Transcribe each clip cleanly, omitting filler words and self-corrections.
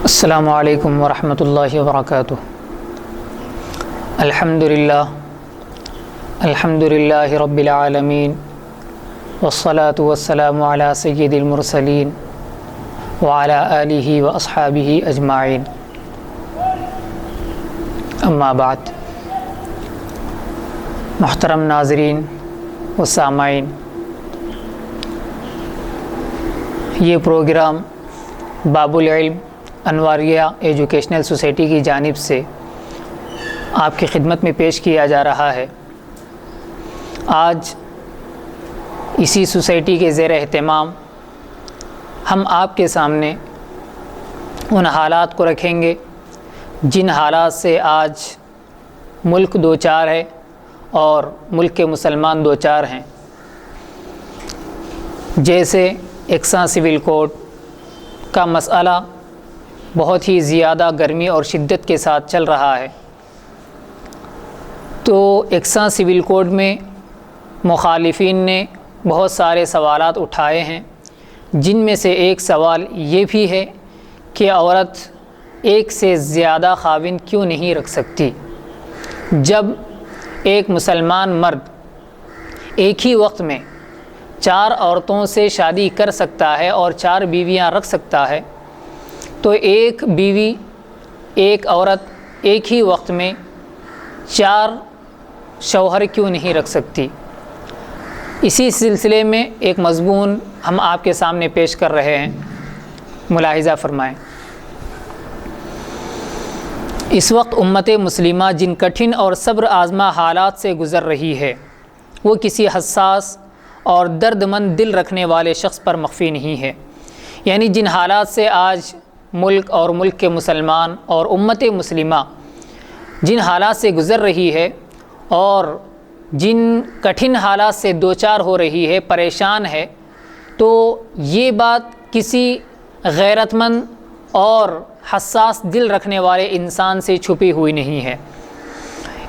السلام علیکم ورحمۃ اللہ وبرکاتہ۔ الحمد للہ رب العالمین والصلاة والسلام علی سید المرسلین وعلی آلہ واصحابہ اجمعین، اما بعد۔ محترم ناظرین و سامعین، یہ پروگرام باب العلم انواریہ ایجوکیشنل سوسائٹی کی جانب سے آپ کی خدمت میں پیش کیا جا رہا ہے۔ آج اسی سوسائٹی کے زیر اہتمام ہم آپ کے سامنے ان حالات کو رکھیں گے جن حالات سے آج ملک دوچار ہے اور ملک کے مسلمان دوچار ہیں، جیسے یکساں سول کوڈ کا مسئلہ بہت ہی زیادہ گرمی اور شدت کے ساتھ چل رہا ہے۔ تو یکساں سول کوڈ میں مخالفین نے بہت سارے سوالات اٹھائے ہیں، جن میں سے ایک سوال یہ بھی ہے کہ عورت ایک سے زیادہ خاوند کیوں نہیں رکھ سکتی؟ جب ایک مسلمان مرد ایک ہی وقت میں 4 عورتوں سے شادی کر سکتا ہے اور 4 بیویاں رکھ سکتا ہے، تو ایک بیوی، ایک عورت ایک ہی وقت میں 4 شوہر کیوں نہیں رکھ سکتی؟ اسی سلسلے میں ایک مضمون ہم آپ کے سامنے پیش کر رہے ہیں، ملاحظہ فرمائیں۔ اس وقت امت مسلمہ جن کٹھن اور صبر آزما حالات سے گزر رہی ہے، وہ کسی حساس اور درد مند دل رکھنے والے شخص پر مخفی نہیں ہے۔ یعنی جن حالات سے آج ملک اور ملک کے مسلمان اور امت مسلمہ جن حالات سے گزر رہی ہے اور جن کٹھن حالات سے دوچار ہو رہی ہے، پریشان ہے، تو یہ بات کسی غیرت مند اور حساس دل رکھنے والے انسان سے چھپی ہوئی نہیں ہے۔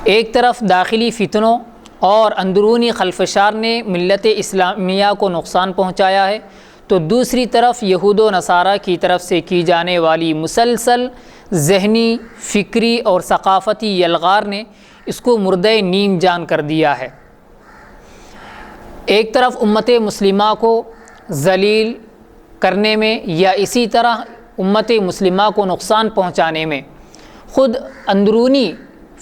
ایک طرف داخلی فتنوں اور اندرونی خلفشار نے ملت اسلامیہ کو نقصان پہنچایا ہے، تو دوسری طرف یہود و نصارہ کی طرف سے کی جانے والی مسلسل ذہنی، فکری اور ثقافتی یلغار نے اس کو مردہ نیم جان کر دیا ہے۔ ایک طرف امت مسلمہ کو ذلیل کرنے میں یا اسی طرح امت مسلمہ کو نقصان پہنچانے میں خود اندرونی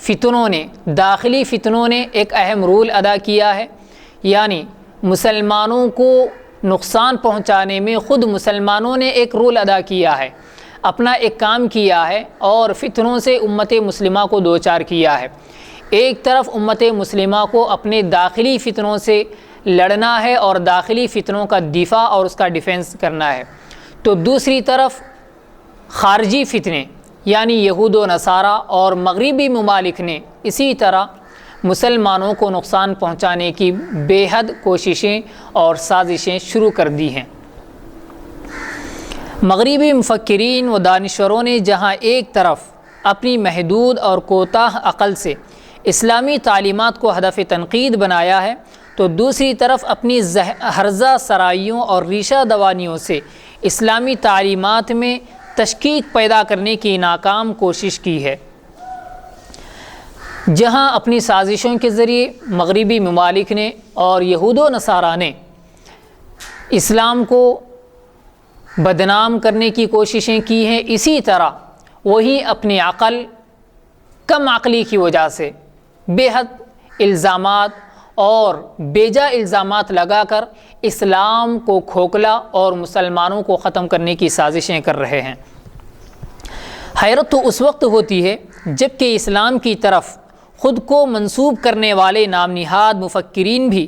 فتنوں نے، داخلی فتنوں نے ایک اہم رول ادا کیا ہے۔ یعنی مسلمانوں کو نقصان پہنچانے میں خود مسلمانوں نے ایک رول ادا کیا ہے، اپنا ایک کام کیا ہے اور فتنوں سے امت مسلمہ کو دوچار کیا ہے۔ ایک طرف امت مسلمہ کو اپنے داخلی فتنوں سے لڑنا ہے اور داخلی فتنوں کا دفاع اور اس کا ڈیفنس کرنا ہے، تو دوسری طرف خارجی فتنے یعنی یہود و نصارہ اور مغربی ممالک نے اسی طرح مسلمانوں کو نقصان پہنچانے کی بے حد کوششیں اور سازشیں شروع کر دی ہیں۔ مغربی مفکرین و دانشوروں نے جہاں ایک طرف اپنی محدود اور کوتاہ عقل سے اسلامی تعلیمات کو ہدف تنقید بنایا ہے، تو دوسری طرف اپنی ہرزہ سرائیوں اور ریشہ دوانیوں سے اسلامی تعلیمات میں تشکیک پیدا کرنے کی ناکام کوشش کی ہے۔ جہاں اپنی سازشوں کے ذریعے مغربی ممالک نے اور یہود و نصارہ نے اسلام کو بدنام کرنے کی کوششیں کی ہیں، اسی طرح وہی اپنی کم عقلی کی وجہ سے بے حد الزامات اور بیجا الزامات لگا کر اسلام کو کھوکھلا اور مسلمانوں کو ختم کرنے کی سازشیں کر رہے ہیں۔ حیرت تو اس وقت ہوتی ہے جب کہ اسلام کی طرف خود کو منسوب کرنے والے نام نہاد مفکرین بھی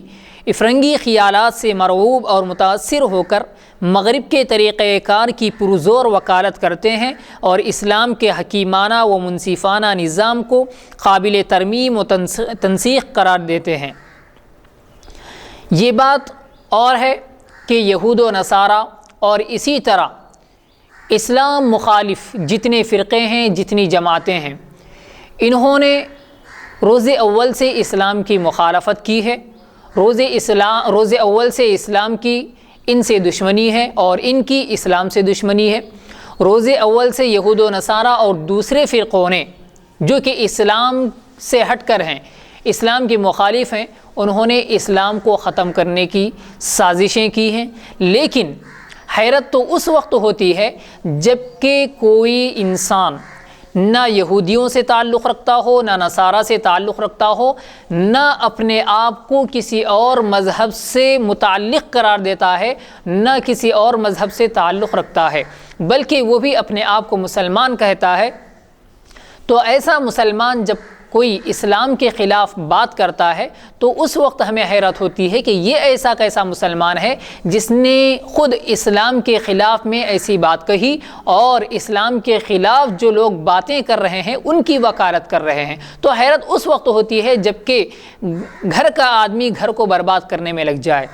افرنگی خیالات سے مرعوب اور متاثر ہو کر مغرب کے طریقہ کار کی پرزور وکالت کرتے ہیں اور اسلام کے حکیمانہ و منصفانہ نظام کو قابل ترمیم و تنسیخ قرار دیتے ہیں۔ یہ بات اور ہے کہ یہود و نصارہ اور اسی طرح اسلام مخالف جتنے فرقے ہیں، جتنی جماعتیں ہیں، انہوں نے روز اول سے اسلام کی مخالفت کی ہے۔ روز اول سے اسلام کی ان سے دشمنی ہے اور ان کی اسلام سے دشمنی ہے، روز اول سے یہود و نصارہ اور دوسرے فرقوں نے جو کہ اسلام سے ہٹ کر ہیں، اسلام کے مخالف ہیں، انہوں نے اسلام کو ختم کرنے کی سازشیں کی ہیں۔ لیکن حیرت تو اس وقت ہوتی ہے جب کہ کوئی انسان نہ یہودیوں سے تعلق رکھتا ہو، نہ نصارہ سے تعلق رکھتا ہو، نہ اپنے آپ کو کسی اور مذہب سے متعلق قرار دیتا ہے، نہ کسی اور مذہب سے تعلق رکھتا ہے، بلکہ وہ بھی اپنے آپ کو مسلمان کہتا ہے۔ تو ایسا مسلمان جب کوئی اسلام کے خلاف بات کرتا ہے تو اس وقت ہمیں حیرت ہوتی ہے کہ یہ ایسا کیسا مسلمان ہے جس نے خود اسلام کے خلاف میں ایسی بات کہی اور اسلام کے خلاف جو لوگ باتیں کر رہے ہیں ان کی وکالت کر رہے ہیں۔ تو حیرت اس وقت ہوتی ہے جب کہ گھر کا آدمی گھر کو برباد کرنے میں لگ جائے۔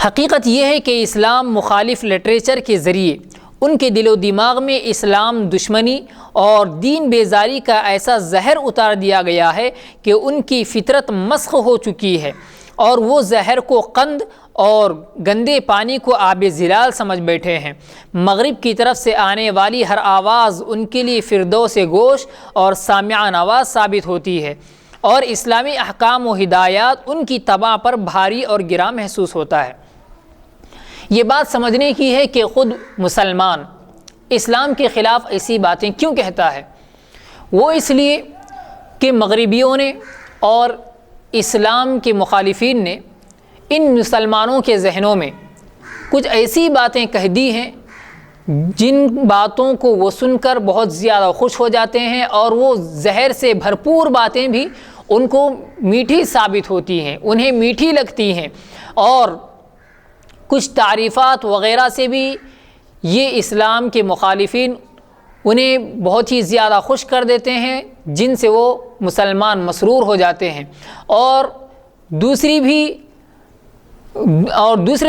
حقیقت یہ ہے کہ اسلام مخالف لٹریچر کے ذریعے ان کے دل و دماغ میں اسلام دشمنی اور دین بیزاری کا ایسا زہر اتار دیا گیا ہے کہ ان کی فطرت مسخ ہو چکی ہے اور وہ زہر کو قند اور گندے پانی کو آب زلال سمجھ بیٹھے ہیں۔ مغرب کی طرف سے آنے والی ہر آواز ان کے لیے فردوس گوش اور سامعہ نواز ثابت ہوتی ہے اور اسلامی احکام و ہدایات ان کی طبع پر بھاری اور گراں محسوس ہوتا ہے۔ یہ بات سمجھنے کی ہے کہ خود مسلمان اسلام کے خلاف ایسی باتیں کیوں کہتا ہے۔ وہ اس لیے کہ مغربیوں نے اور اسلام کے مخالفین نے ان مسلمانوں کے ذہنوں میں کچھ ایسی باتیں کہہ دی ہیں جن باتوں کو وہ سن کر بہت زیادہ خوش ہو جاتے ہیں، اور وہ زہر سے بھرپور باتیں بھی ان کو میٹھی ثابت ہوتی ہیں، انہیں میٹھی لگتی ہیں، اور کچھ تعریفات وغیرہ سے بھی یہ اسلام کے مخالفین انہیں بہت ہی زیادہ خوش کر دیتے ہیں جن سے وہ مسلمان مسرور ہو جاتے ہیں، اور دوسرے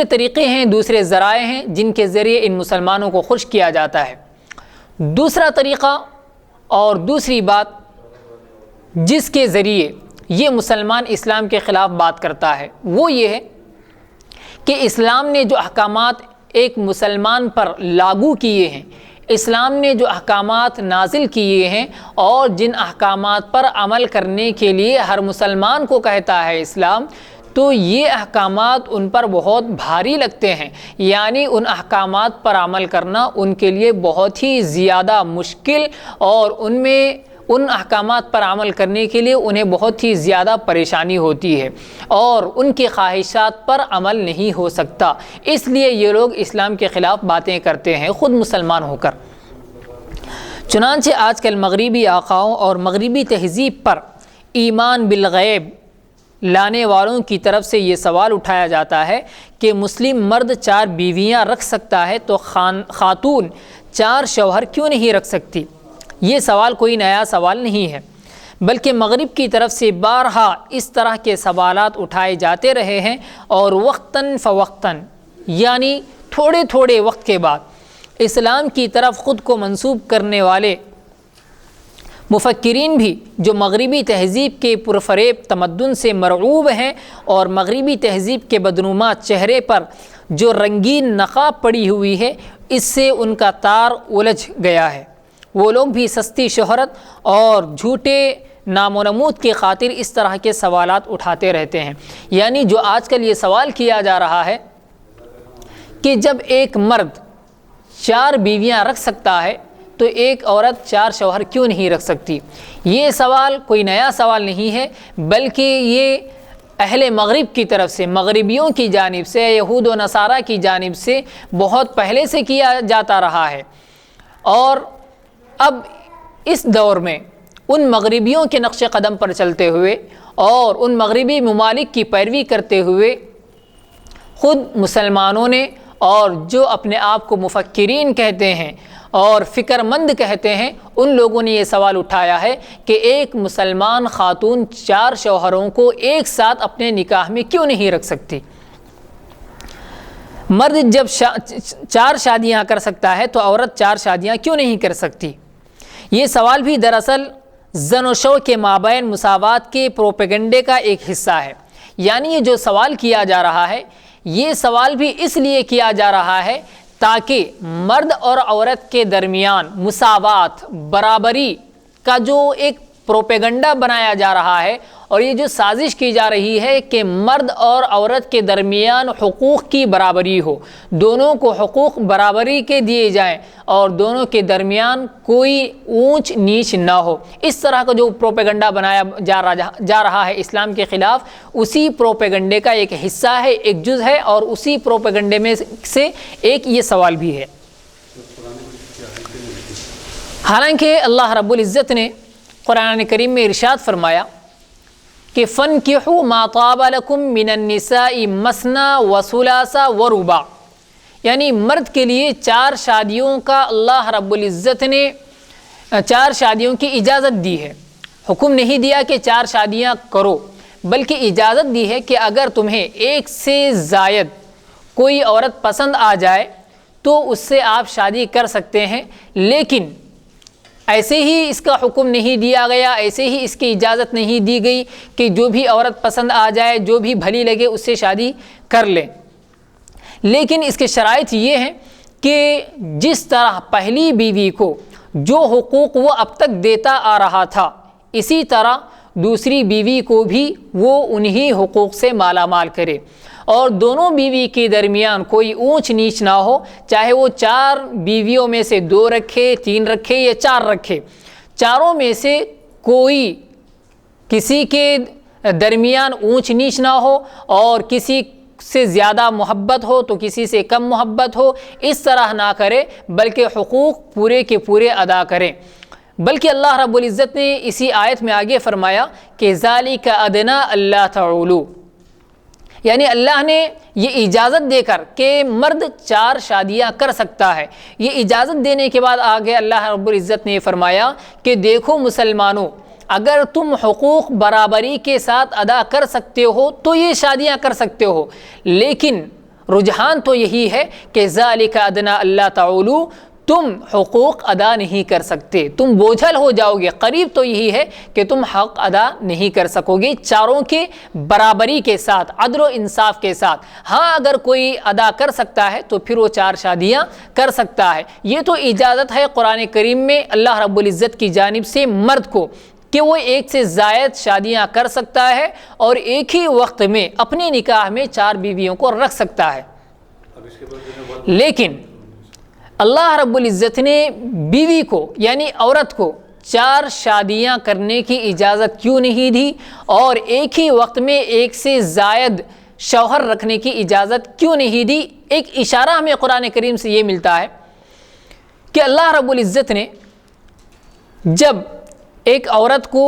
طریقے ہیں، دوسرے ذرائع ہیں جن کے ذریعے ان مسلمانوں کو خوش کیا جاتا ہے۔ دوسرا طریقہ اور دوسری بات جس کے ذریعے یہ مسلمان اسلام کے خلاف بات کرتا ہے وہ یہ ہے کہ اسلام نے جو احکامات ایک مسلمان پر لاگو کیے ہیں، اسلام نے جو احکامات نازل کیے ہیں اور جن احکامات پر عمل کرنے کے لیے ہر مسلمان کو کہتا ہے اسلام، تو یہ احکامات ان پر بہت بھاری لگتے ہیں، یعنی ان احکامات پر عمل کرنا ان کے لیے بہت ہی زیادہ مشکل، اور ان احکامات پر عمل کرنے کے لیے انہیں بہت ہی زیادہ پریشانی ہوتی ہے اور ان کی خواہشات پر عمل نہیں ہو سکتا۔ اس لیے یہ لوگ اسلام کے خلاف باتیں کرتے ہیں خود مسلمان ہو کر۔ چنانچہ آج کل مغربی آقاؤں اور مغربی تہذیب پر ایمان بالغیب لانے والوں کی طرف سے یہ سوال اٹھایا جاتا ہے کہ مسلم مرد 4 بیویاں رکھ سکتا ہے تو خاتون 4 شوہر کیوں نہیں رکھ سکتی؟ یہ سوال کوئی نیا سوال نہیں ہے، بلکہ مغرب کی طرف سے بارہا اس طرح کے سوالات اٹھائے جاتے رہے ہیں، اور وقتاً فوقتاً یعنی تھوڑے تھوڑے وقت کے بعد اسلام کی طرف خود کو منسوب کرنے والے مفکرین بھی جو مغربی تہذیب کے پرفریب تمدن سے مرعوب ہیں اور مغربی تہذیب کے بدنما چہرے پر جو رنگین نقاب پڑی ہوئی ہے، اس سے ان کا تار الجھ گیا ہے، وہ لوگ بھی سستی شہرت اور جھوٹے نام و نمود کی خاطر اس طرح کے سوالات اٹھاتے رہتے ہیں۔ یعنی جو آج کل یہ سوال کیا جا رہا ہے کہ جب ایک مرد 4 بیویاں رکھ سکتا ہے تو ایک عورت 4 شوہر کیوں نہیں رکھ سکتی، یہ سوال کوئی نیا سوال نہیں ہے، بلکہ یہ اہل مغرب کی طرف سے، مغربیوں کی جانب سے، یہود و نصارہ کی جانب سے بہت پہلے سے کیا جاتا رہا ہے، اور اب اس دور میں ان مغربیوں کے نقش قدم پر چلتے ہوئے اور ان مغربی ممالک کی پیروی کرتے ہوئے خود مسلمانوں نے، اور جو اپنے آپ کو مفکرین کہتے ہیں اور فکر مند کہتے ہیں، ان لوگوں نے یہ سوال اٹھایا ہے کہ ایک مسلمان خاتون 4 شوہروں کو ایک ساتھ اپنے نکاح میں کیوں نہیں رکھ سکتی؟ مرد جب 4 شادیاں کر سکتا ہے تو عورت 4 شادیاں کیوں نہیں کر سکتی؟ یہ سوال بھی دراصل زن و شو کے مابین مساوات کے پروپیگنڈے کا ایک حصہ ہے۔ یعنی یہ جو سوال کیا جا رہا ہے، یہ سوال بھی اس لیے کیا جا رہا ہے تاکہ مرد اور عورت کے درمیان مساوات، برابری کا جو ایک پروپیگنڈا بنایا جا رہا ہے اور یہ جو سازش کی جا رہی ہے کہ مرد اور عورت کے درمیان حقوق کی برابری ہو، دونوں کو حقوق برابری کے دیے جائیں اور دونوں کے درمیان کوئی اونچ نیچ نہ ہو، اس طرح کا جو پروپیگنڈا بنایا جا رہا ہے اسلام کے خلاف، اسی پروپیگنڈے کا ایک حصہ ہے، ایک جز ہے، اور اسی پروپیگنڈے میں سے ایک یہ سوال بھی ہے۔ حالانکہ اللہ رب العزت نے قرآن کریم میں ارشاد فرمایا کہ فَانْكِحُوا مَا طَابَ لَكُم مِّنَ النِّسَاءِ مَثْنَىٰ وَثُلَاثَ وَرُبَاعَ، یعنی مرد کے لیے 4 شادیوں کا اللہ رب العزت نے 4 شادیوں کی اجازت دی ہے۔ حکم نہیں دیا کہ 4 شادیاں کرو، بلکہ اجازت دی ہے کہ اگر تمہیں ایک سے زائد کوئی عورت پسند آ جائے تو اس سے آپ شادی کر سکتے ہیں، لیکن ایسے ہی اس کا حکم نہیں دیا گیا، ایسے ہی اس کی اجازت نہیں دی گئی کہ جو بھی عورت پسند آ جائے، جو بھی بھلی لگے اس سے شادی کر لیں، لیکن اس کے شرائط یہ ہیں کہ جس طرح پہلی بیوی کو جو حقوق وہ اب تک دیتا آ رہا تھا، اسی طرح دوسری بیوی کو بھی وہ انہی حقوق سے مالا مال کرے، اور دونوں بیوی کے درمیان کوئی اونچ نیچ نہ ہو، چاہے وہ 4 بیویوں میں سے 2 رکھے، 3 رکھے یا 4 رکھے، چاروں میں سے کوئی کسی کے درمیان اونچ نیچ نہ ہو، اور کسی سے زیادہ محبت ہو تو کسی سے کم محبت ہو، اس طرح نہ کرے، بلکہ حقوق پورے کے پورے ادا کریں۔ بلکہ اللہ رب العزت نے اسی آیت میں آگے فرمایا کہ ذَلِكَ أَدْنَىٰ أَلَّا تَعُولُوا، یعنی اللہ نے یہ اجازت دے کر کہ مرد 4 شادیاں کر سکتا ہے، یہ اجازت دینے کے بعد آگے اللہ رب العزت نے فرمایا کہ دیکھو مسلمانوں، اگر تم حقوق برابری کے ساتھ ادا کر سکتے ہو تو یہ شادیاں کر سکتے ہو، لیکن رجحان تو یہی ہے کہ ذَلِكَ أَدْنَىٰ أَلَّا تَعُولُوا، تم حقوق ادا نہیں کر سکتے، تم بوجھل ہو جاؤ گے، قریب تو یہی ہے کہ تم حق ادا نہیں کر سکو گے چاروں کے برابری کے ساتھ، عدل و انصاف کے ساتھ۔ ہاں اگر کوئی ادا کر سکتا ہے تو پھر وہ 4 شادیاں کر سکتا ہے۔ یہ تو اجازت ہے قرآن کریم میں اللہ رب العزت کی جانب سے مرد کو کہ وہ 1 سے زائد شادیاں کر سکتا ہے اور ایک ہی وقت میں اپنے نکاح میں 4 بیویوں کو رکھ سکتا ہے، لیکن اللہ رب العزت نے بیوی کو یعنی عورت کو 4 شادیاں کرنے کی اجازت کیوں نہیں دی، اور ایک ہی وقت میں 1 سے زائد شوہر رکھنے کی اجازت کیوں نہیں دی؟ ایک اشارہ ہمیں قرآن کریم سے یہ ملتا ہے کہ اللہ رب العزت نے جب ایک عورت کو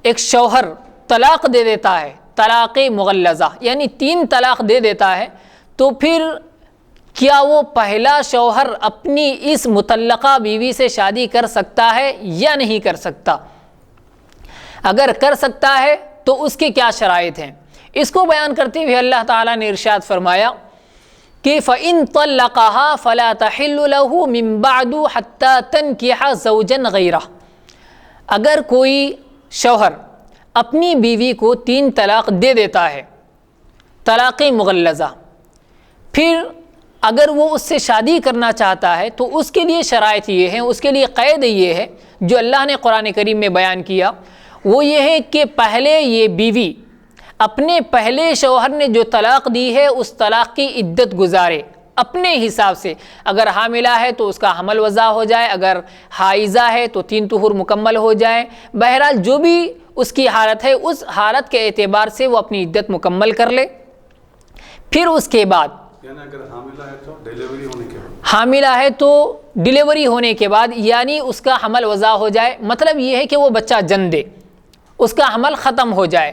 ایک شوہر طلاق دے دیتا ہے، طلاق مغلظہ یعنی 3 طلاق دے دیتا ہے، تو پھر کیا وہ پہلا شوہر اپنی اس مطلقہ بیوی سے شادی کر سکتا ہے یا نہیں کر سکتا؟ اگر کر سکتا ہے تو اس کے کیا شرائط ہیں؟ اس کو بیان کرتے ہوئے اللہ تعالیٰ نے ارشاد فرمایا کہ فَإِن طَلَّقَهَا فَلَا تَحِلُّ لَهُ مِن بَعْدُ حَتَّى تَنْكِحَ زَوْجًا غَيْرَهُ، اگر کوئی شوہر اپنی بیوی کو 3 طلاق دے دیتا ہے، طلاق مغلظہ، پھر اگر وہ اس سے شادی کرنا چاہتا ہے تو اس کے لیے شرائط یہ ہیں، اس کے لیے قید یہ ہے جو اللہ نے قرآن کریم میں بیان کیا، وہ یہ ہے کہ پہلے یہ بیوی اپنے پہلے شوہر نے جو طلاق دی ہے اس طلاق کی عدت گزارے اپنے حساب سے، اگر حاملہ ہے تو اس کا حمل وضع ہو جائے، اگر حائضہ ہے تو 3 طہور مکمل ہو جائے، بہرحال جو بھی اس کی حالت ہے اس حالت کے اعتبار سے وہ اپنی عدت مکمل کر لے۔ پھر اس کے بعد یعنی اگر حاملہ ہے تو ڈیلیوری ہونے کے بعد، حاملہ ہے تو ڈیلیوری ہونے کے بعد یعنی اس کا حمل وضع ہو جائے، مطلب یہ ہے کہ وہ بچہ جنم دے، اس کا حمل ختم ہو جائے،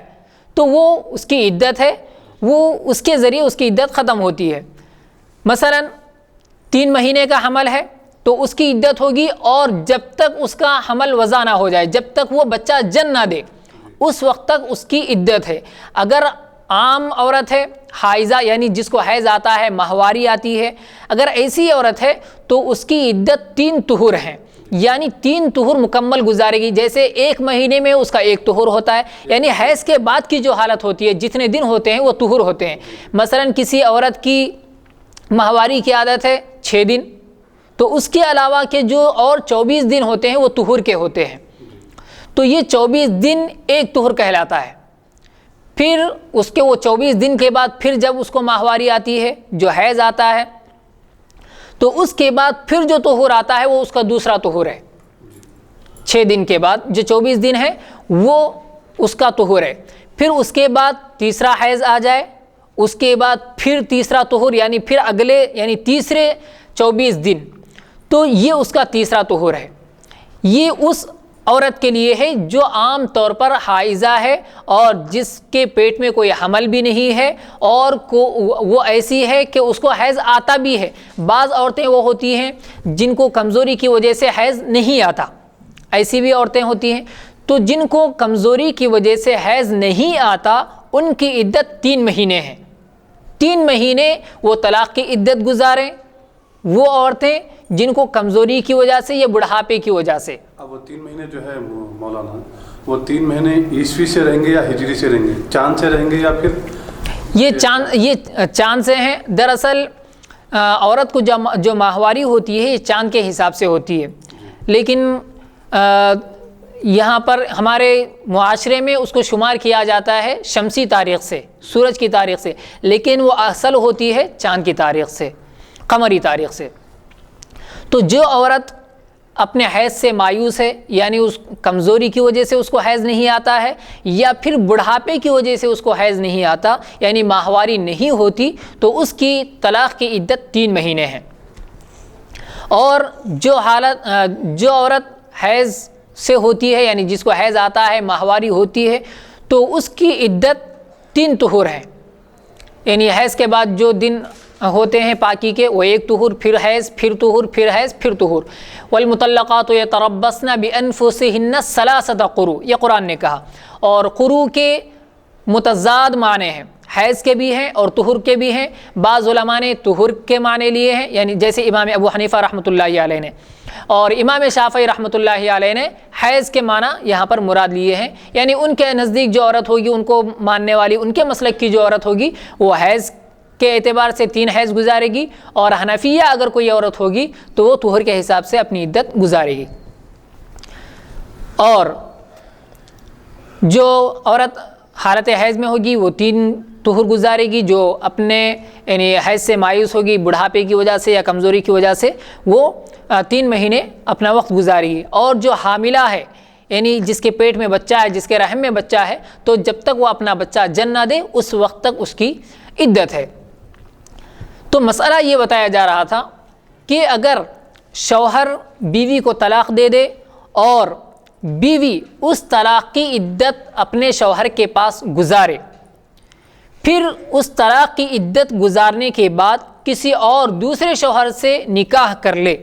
تو وہ اس کی عدت ہے، وہ اس کے ذریعے اس کی عدت ختم ہوتی ہے۔ مثلا 3 مہینے کا حمل ہے تو اس کی عدت ہوگی، اور جب تک اس کا حمل وضع نہ ہو جائے، جب تک وہ بچہ جنم نہ دے، اس وقت تک اس کی عدت ہے۔ اگر عام عورت ہے حائضہ یعنی جس کو حیض آتا ہے، ماہواری آتی ہے، اگر ایسی عورت ہے تو اس کی عدت 3 طہور ہیں، یعنی 3 طہور مکمل گزارے گی۔ جیسے 1 مہینے میں اس کا 1 طہور ہوتا ہے، یعنی حیض کے بعد کی جو حالت ہوتی ہے، جتنے دن ہوتے ہیں وہ طہور ہوتے ہیں۔ مثلا کسی عورت کی ماہواری کی عادت ہے 6 دن، تو اس کے علاوہ کے جو اور 24 دن ہوتے ہیں وہ طہور کے ہوتے ہیں، تو یہ 24 دن ایک طہور کہلاتا ہے۔ پھر اس کے وہ 24 دن کے بعد پھر جب اس کو ماہواری آتی ہے، جو حیض آتا ہے، تو اس کے بعد پھر جو طہور آتا ہے وہ اس کا دوسرا طہور ہے۔ 6 دن کے بعد جو 24 دن ہے وہ اس کا طہور ہے۔ پھر اس کے بعد تیسرا حیض آ جائے، اس کے بعد پھر تیسرا طہور، یعنی پھر اگلے یعنی تیسرے 24 دن، تو یہ اس کا تیسرا طہور ہے۔ یہ اس عورت کے لیے ہے جو عام طور پر حائضہ ہے اور جس کے پیٹ میں کوئی حمل بھی نہیں ہے، اور وہ ایسی ہے کہ اس کو حیض آتا بھی ہے۔ بعض عورتیں وہ ہوتی ہیں جن کو کمزوری کی وجہ سے حیض نہیں آتا، ایسی بھی عورتیں ہوتی ہیں۔ تو جن کو کمزوری کی وجہ سے حیض نہیں آتا ان کی عدت 3 مہینے ہیں۔ 3 مہینے وہ طلاق کی عدت گزاریں، وہ عورتیں جن کو کمزوری کی وجہ سے یا بڑھاپے کی وجہ سے۔ اب وہ 3 مہینے جو ہے مولانا، وہ 3 مہینے عیسوی سے رہیں گے یا ہجری سے رہیں گے؟ چاند سے رہیں گے یا پھر یہ چاند سے ہیں۔ دراصل عورت کو جو ماہواری ہوتی ہے یہ چاند کے حساب سے ہوتی ہے، لیکن یہاں پر ہمارے معاشرے میں اس کو شمار کیا جاتا ہے شمسی تاریخ سے، سورج کی تاریخ سے، لیکن وہ اصل ہوتی ہے چاند کی تاریخ سے، قمری تاریخ سے۔ تو جو عورت اپنے حیض سے مایوس ہے، یعنی اس کمزوری کی وجہ سے اس کو حیض نہیں آتا ہے، یا پھر بڑھاپے کی وجہ سے اس کو حیض نہیں آتا، یعنی ماہواری نہیں ہوتی، تو اس کی طلاق کی عدت 3 مہینے ہیں۔ اور جو عورت حیض سے ہوتی ہے، یعنی جس کو حیض آتا ہے، ماہواری ہوتی ہے، تو اس کی عدت 3 طہور ہے۔ یعنی حیض کے بعد جو دن ہوتے ہیں پاکی کے، وہ 1 طہور، پھر حیض، پھر طہور، پھر حیض، پھر طہور۔ والمطلقات یتربصن بانفسہن 3 قروء، یہ قرآن نے کہا۔ اور قروء کے متضاد معنی ہیں، حیض کے بھی ہیں اور طہور کے بھی ہیں۔ بعض علماء نے طہور کے معنی لیے ہیں، یعنی جیسے امام ابو حنیفہ رحمۃ اللہ علیہ نے، اور امام شافعی رحمۃ اللہ علیہ نے حیض کے معنی یہاں پر مراد لیے ہیں، یعنی ان کے نزدیک جو عورت ہوگی، ان کو ماننے والی، ان کے مسلک کی جو عورت ہوگی، وہ حیض کے اعتبار سے 3 حیض گزارے گی، اور حنفیہ اگر کوئی عورت ہوگی تو وہ طہور کے حساب سے اپنی عدت گزارے گی۔ اور جو عورت حالت حیض میں ہوگی وہ 3 طہور گزارے گی، جو اپنے یعنی حیض سے مایوس ہوگی، بڑھاپے کی وجہ سے یا کمزوری کی وجہ سے، وہ 3 مہینے اپنا وقت گزارے گی۔ اور جو حاملہ ہے، یعنی جس کے پیٹ میں بچہ ہے، جس کے رحم میں بچہ ہے، تو جب تک وہ اپنا بچہ جن نہ دے اس وقت تک اس کی عدت ہے۔ تو مسئلہ یہ بتایا جا رہا تھا کہ اگر شوہر بیوی کو طلاق دے دے اور بیوی اس طلاق کی عدت اپنے شوہر کے پاس گزارے، پھر اس طلاق کی عدت گزارنے کے بعد کسی اور دوسرے شوہر سے نکاح کر لے،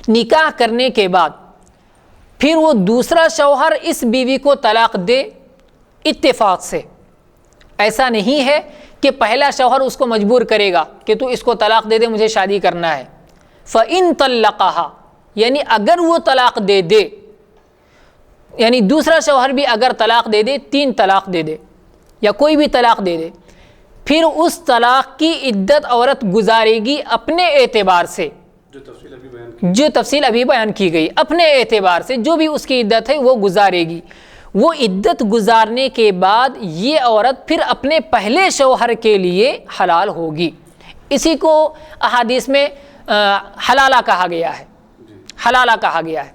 نکاح کرنے کے بعد پھر وہ دوسرا شوہر اس بیوی کو طلاق دے اتفاق سے، ایسا نہیں ہے کہ پہلا شوہر اس کو مجبور کرے گا کہ تو اس کو طلاق دے دے، مجھے شادی کرنا ہے۔ فَإِن طَلَّقَهَا، یعنی اگر وہ طلاق دے دے، یعنی دوسرا شوہر بھی اگر طلاق دے دے، 3 طلاق دے دے یا کوئی بھی طلاق دے دے، پھر اس طلاق کی عدت عورت گزارے گی اپنے اعتبار سے، جو تفصیل ابھی بیان کی گئی، اپنے اعتبار سے جو بھی اس کی عدت ہے وہ گزارے گی۔ وہ عدت گزارنے کے بعد یہ عورت پھر اپنے پہلے شوہر کے لیے حلال ہوگی۔ اسی کو احادیث میں حلالہ کہا گیا ہے، حلالہ کہا گیا ہے۔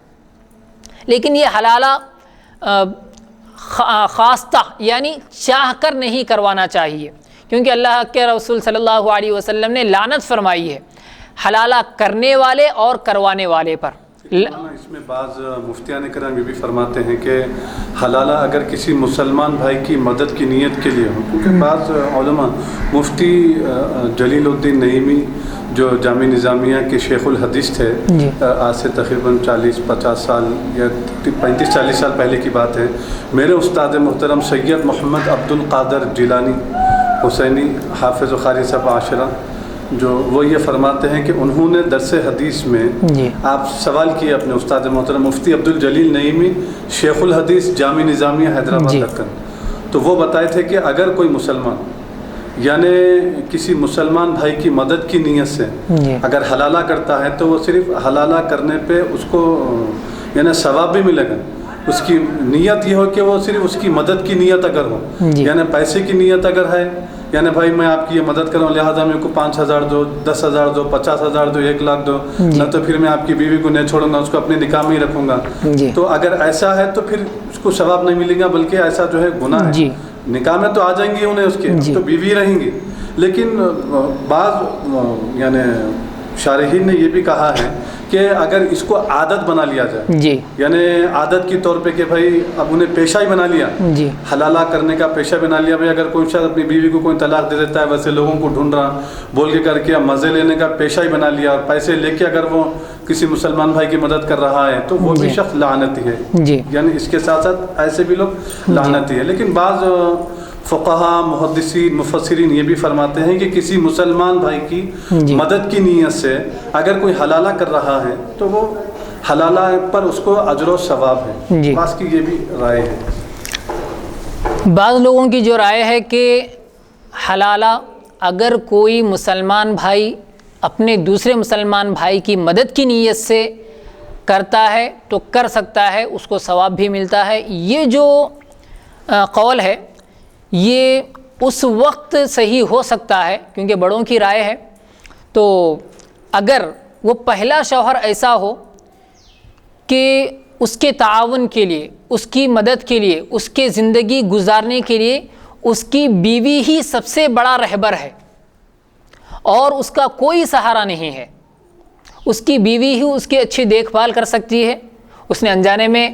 لیکن یہ حلالہ خواستہ یعنی چاہ کر نہیں کروانا چاہیے، کیونکہ اللہ کے رسول صلی اللہ علیہ وسلم نے لعنت فرمائی ہے حلالہ کرنے والے اور کروانے والے پر۔ اس میں بعض مفتیان کرام یہ بھی فرماتے ہیں کہ حلالہ اگر کسی مسلمان بھائی کی مدد کی نیت کے لیے ہو، کیونکہ بعض علماء، مفتی جلیل الدین نعیمی جو جامع نظامیہ کے شیخ الحدیث تھے، آج سے تقریباً 40-50 سال یا 35-40 سال پہلے کی بات ہے، میرے استاد محترم سید محمد عبد القادر جیلانی حسینی حافظ و قاری صاحب عاشرہ، جو وہ یہ فرماتے ہیں کہ انہوں نے درس حدیث میں آپ سوال کیے اپنے استاد محترم مفتی عبد الجلیل نعیمی شیخ الحدیث جامع نظامیہ حیدرآباد دکن، تو وہ بتائے تھے کہ اگر کوئی مسلمان یعنی کسی مسلمان بھائی کی مدد کی نیت سے اگر حلالہ کرتا ہے تو وہ صرف حلالہ کرنے پہ اس کو یعنی ثواب بھی ملے گا. اس کی نیت یہ ہو کہ وہ صرف اس کی مدد کی نیت اگر ہو, یعنی پیسے کی نیت اگر ہے, یعنی بھائی میں آپ کی یہ مدد کروں لہٰذا میرے کو 5,000 دو, 10,000 دو, 50,000 دو, 1,00,000 دو, نہ تو پھر میں آپ کی بیوی کو نہیں چھوڑوں گا, اس کو اپنے نکاح میں ہی رکھوں گا. تو اگر ایسا ہے تو پھر اس کو ثواب نہیں ملے گا, بلکہ ایسا جو ہے گناہ ہے. نکاح میں تو آ جائیں گے انہیں اس کے تو بیوی رہیں گی. لیکن بعض یعنی شارحین نے یہ بھی کہا ہے کہ اگر اس کو عادت بنا لیا جائے, یعنی عادت کے طور پہ کہ بھائی اب انہیں پیشہ ہی بنا لیا, حلالہ کرنے کا پیشہ بنا لیا. بھائی اگر کوئی شخص اپنی بیوی کو کوئی طلاق دے دیتا ہے ویسے لوگوں کو ڈھونڈ رہا بول کے کر کے مزے لینے کا پیشہ ہی بنا لیا, اور پیسے لے کے اگر وہ کسی مسلمان بھائی کی مدد کر رہا ہے تو وہ بھی شخص لعنتی ہے. یعنی اس کے ساتھ ساتھ ایسے بھی لوگ لعنتی ہے. لیکن بعض فقہا, محدثین, مفسرین یہ بھی فرماتے ہیں کہ کسی مسلمان بھائی کی مدد کی نیت سے اگر کوئی حلالہ کر رہا ہے تو وہ حلالہ پر اس کو اجر و ثواب ہے. بعض کی یہ بھی رائے ہے. بعض لوگوں کی جو رائے ہے کہ حلالہ اگر کوئی مسلمان بھائی اپنے دوسرے مسلمان بھائی کی مدد کی نیت سے کرتا ہے تو کر سکتا ہے, اس کو ثواب بھی ملتا ہے. یہ جو قول ہے یہ اس وقت صحیح ہو سکتا ہے کیونکہ بڑوں کی رائے ہے. تو اگر وہ پہلا شوہر ایسا ہو کہ اس کے تعاون کے لیے, اس کی مدد کے لیے, اس کے زندگی گزارنے کے لیے اس کی بیوی ہی سب سے بڑا رہبر ہے اور اس کا کوئی سہارا نہیں ہے, اس کی بیوی ہی اس کی اچھی دیکھ بھال کر سکتی ہے. اس نے انجانے میں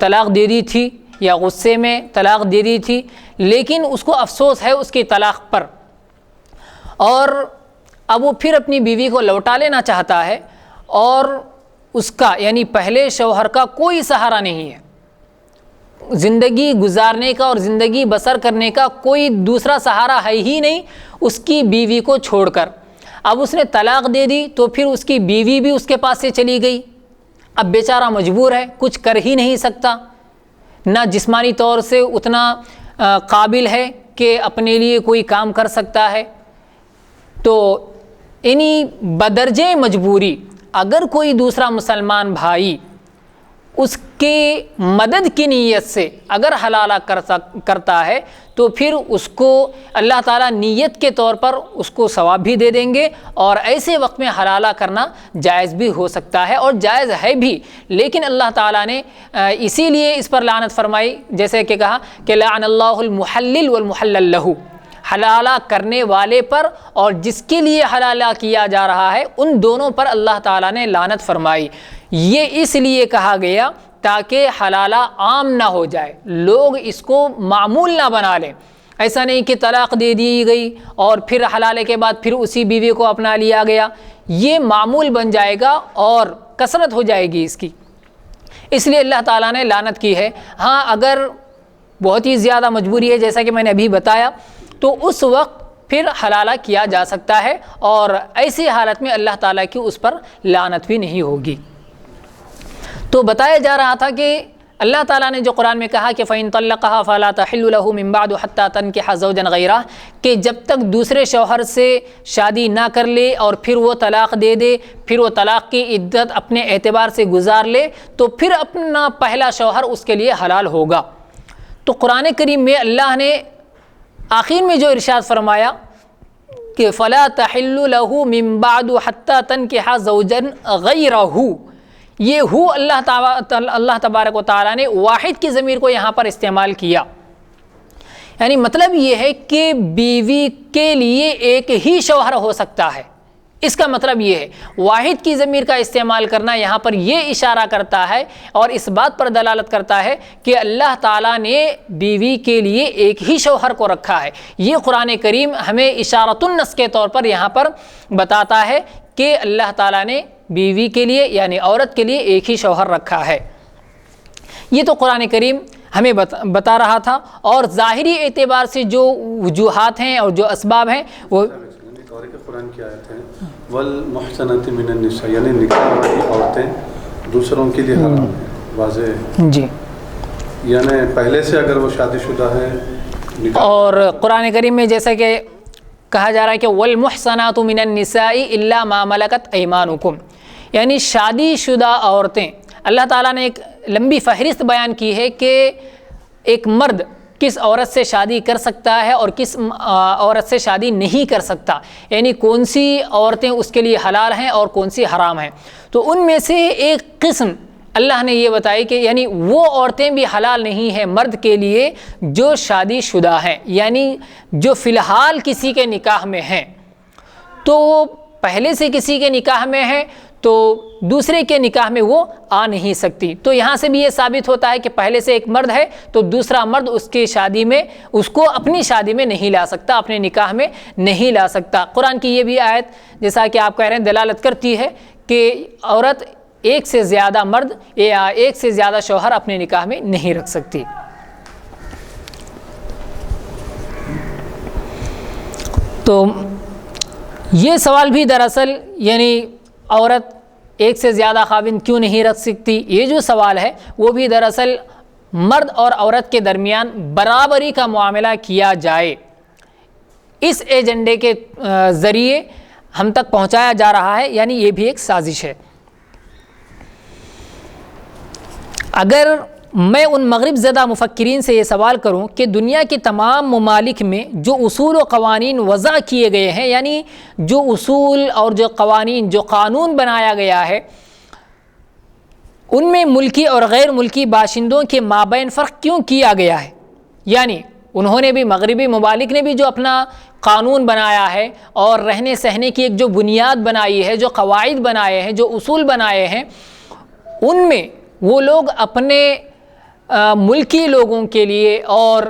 طلاق دے دی تھی یا غصے میں طلاق دے دی تھی, لیکن اس کو افسوس ہے اس کی طلاق پر, اور اب وہ پھر اپنی بیوی کو لوٹا لینا چاہتا ہے, اور اس کا یعنی پہلے شوہر کا کوئی سہارا نہیں ہے, زندگی گزارنے کا اور زندگی بسر کرنے کا کوئی دوسرا سہارا ہے ہی نہیں اس کی بیوی کو چھوڑ کر. اب اس نے طلاق دے دی تو پھر اس کی بیوی بھی اس کے پاس سے چلی گئی. اب بیچارہ مجبور ہے, کچھ کر ہی نہیں سکتا, نہ جسمانی طور سے اتنا قابل ہے کہ اپنے لیے کوئی کام کر سکتا ہے. تو انہی بدرجہ مجبوری اگر کوئی دوسرا مسلمان بھائی اس کے مدد کی نیت سے اگر حلالہ کرتا ہے تو پھر اس کو اللہ تعالیٰ نیت کے طور پر اس کو ثواب بھی دے دیں گے, اور ایسے وقت میں حلالہ کرنا جائز بھی ہو سکتا ہے اور جائز ہے بھی. لیکن اللہ تعالیٰ نے اسی لیے اس پر لعنت فرمائی, جیسے کہ کہا کہ لعن اللہ المحلل والمحلل لہ, حلالہ کرنے والے پر اور جس کے لیے حلالہ کیا جا رہا ہے ان دونوں پر اللہ تعالیٰ نے لعنت فرمائی. یہ اس لیے کہا گیا تاکہ حلالہ عام نہ ہو جائے, لوگ اس کو معمول نہ بنا لیں. ایسا نہیں کہ طلاق دے دی گئی اور پھر حلالے کے بعد پھر اسی بیوی کو اپنا لیا گیا, یہ معمول بن جائے گا اور کثرت ہو جائے گی اس کی. اس لیے اللہ تعالیٰ نے لعنت کی ہے. ہاں اگر بہت ہی زیادہ مجبوری ہے جیسا کہ میں نے ابھی بتایا تو اس وقت پھر حلالہ کیا جا سکتا ہے, اور ایسی حالت میں اللہ تعالیٰ کی اس پر لعنت بھی نہیں ہوگی. تو بتایا جا رہا تھا کہ اللہ تعالیٰ نے جو قرآن میں کہا کہ فَإِن طَلَّقَهَا فَلَا تَحِلُّ لَهُ مِن بَعْدُ حَتَّى تَنكِحَ زَوْجًا غَيْرَهُ, کہ جب تک دوسرے شوہر سے شادی نہ کر لے اور پھر وہ طلاق دے دے, پھر وہ طلاق کی عدت اپنے اعتبار سے گزار لے تو پھر اپنا پہلا شوہر اس کے لیے حلال ہوگا. تو قرآن کریم میں اللہ نے آخر میں جو ارشاد فرمایا کہ فَلَا تَحِلُّ لَهُ مِن بَعْدُ حَتَّى تَنكِحَ زَوْجًا غَيْرَهُ, یہ ہو اللہ تبارک و تعالیٰ نے واحد کی ضمیر کو یہاں پر استعمال کیا. یعنی مطلب یہ ہے کہ بیوی کے لیے ایک ہی شوہر ہو سکتا ہے, اس کا مطلب یہ ہے. واحد کی ضمیر کا استعمال کرنا یہاں پر یہ اشارہ کرتا ہے اور اس بات پر دلالت کرتا ہے کہ اللہ تعالیٰ نے بیوی کے لیے ایک ہی شوہر کو رکھا ہے. یہ قرآن کریم ہمیں اشارۃ النص کے طور پر یہاں پر بتاتا ہے کہ اللہ تعالیٰ نے بیوی کے لیے یعنی عورت کے لیے ایک ہی شوہر رکھا ہے. یہ تو قرآن کریم ہمیں بتا رہا تھا, اور ظاہری اعتبار سے جو وجوہات ہیں اور جو اسباب ہیں وہ قرآن کی آیت ہے والمحصنات من النساء, یعنی نکاح والی عورتیں دوسروں کے لیے حرام ہیں, واضح جی, یعنی پہلے سے اگر وہ شادی شدہ ہے. اور قرآن کریم میں جیسا کہ کہا جا رہا ہے کہ والمحصنات من النساء الا ما ملکت ایمانکم، یعنی شادی شدہ عورتیں، اللہ تعالیٰ نے ایک لمبی فہرست بیان کی ہے کہ ایک مرد کس عورت سے شادی کر سکتا ہے اور کس عورت سے شادی نہیں کر سکتا، یعنی کون سی عورتیں اس کے لیے حلال ہیں اور کون سی حرام ہیں۔ تو ان میں سے ایک قسم اللہ نے یہ بتائی کہ یعنی وہ عورتیں بھی حلال نہیں ہیں مرد کے لیے جو شادی شدہ ہیں، یعنی جو فی الحال کسی کے نکاح میں ہیں، تو پہلے سے کسی کے نکاح میں ہے تو دوسرے کے نکاح میں وہ آ نہیں سکتی۔ تو یہاں سے بھی یہ ثابت ہوتا ہے کہ پہلے سے ایک مرد ہے تو دوسرا مرد اس کی شادی میں اس کو اپنی شادی میں نہیں لا سکتا، اپنے نکاح میں نہیں لا سکتا۔ قرآن کی یہ بھی آیت جیسا کہ آپ کہہ رہے ہیں دلالت کرتی ہے کہ عورت ایک سے زیادہ مرد یا ایک سے زیادہ شوہر اپنے نکاح میں نہیں رکھ سکتی۔ تو یہ سوال بھی دراصل یعنی عورت ایک سے زیادہ خاوند کیوں نہیں رکھ سکتی، یہ جو سوال ہے وہ بھی دراصل مرد اور عورت کے درمیان برابری کا معاملہ کیا جائے، اس ایجنڈے کے ذریعے ہم تک پہنچایا جا رہا ہے، یعنی یہ بھی ایک سازش ہے۔ اگر میں ان مغرب زدہ مفکرین سے یہ سوال کروں کہ دنیا کے تمام ممالک میں جو اصول و قوانین وضع کیے گئے ہیں، یعنی جو اصول اور جو قوانین جو قانون بنایا گیا ہے، ان میں ملکی اور غیر ملکی باشندوں کے مابین فرق کیوں کیا گیا ہے، یعنی انہوں نے بھی مغربی ممالک نے بھی جو اپنا قانون بنایا ہے اور رہنے سہنے کی ایک جو بنیاد بنائی ہے، جو قواعد بنائے ہیں، جو اصول بنائے ہیں، ان میں وہ لوگ اپنے ملکی لوگوں کے لیے اور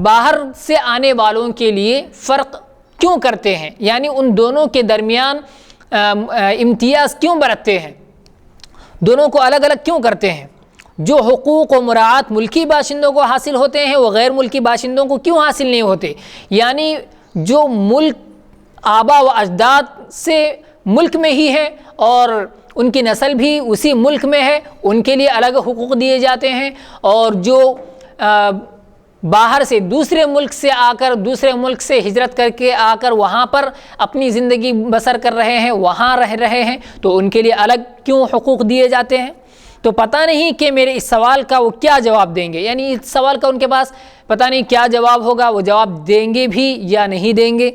باہر سے آنے والوں کے لیے فرق کیوں کرتے ہیں، یعنی ان دونوں کے درمیان امتیاز کیوں برتتے ہیں، دونوں کو الگ الگ کیوں کرتے ہیں؟ جو حقوق و مراعات ملکی باشندوں کو حاصل ہوتے ہیں وہ غیر ملکی باشندوں کو کیوں حاصل نہیں ہوتے؟ یعنی جو ملک آبا و اجداد سے ملک میں ہی ہے اور ان کی نسل بھی اسی ملک میں ہے، ان کے لیے الگ حقوق دیے جاتے ہیں، اور جو باہر سے دوسرے ملک سے آ کر دوسرے ملک سے ہجرت کر کے آ کر وہاں پر اپنی زندگی بسر کر رہے ہیں، وہاں رہ رہے ہیں، تو ان کے لیے الگ کیوں حقوق دیے جاتے ہیں؟ تو پتہ نہیں کہ میرے اس سوال کا وہ کیا جواب دیں گے، یعنی اس سوال کا ان کے پاس پتہ نہیں کیا جواب ہوگا، وہ جواب دیں گے بھی یا نہیں دیں گے۔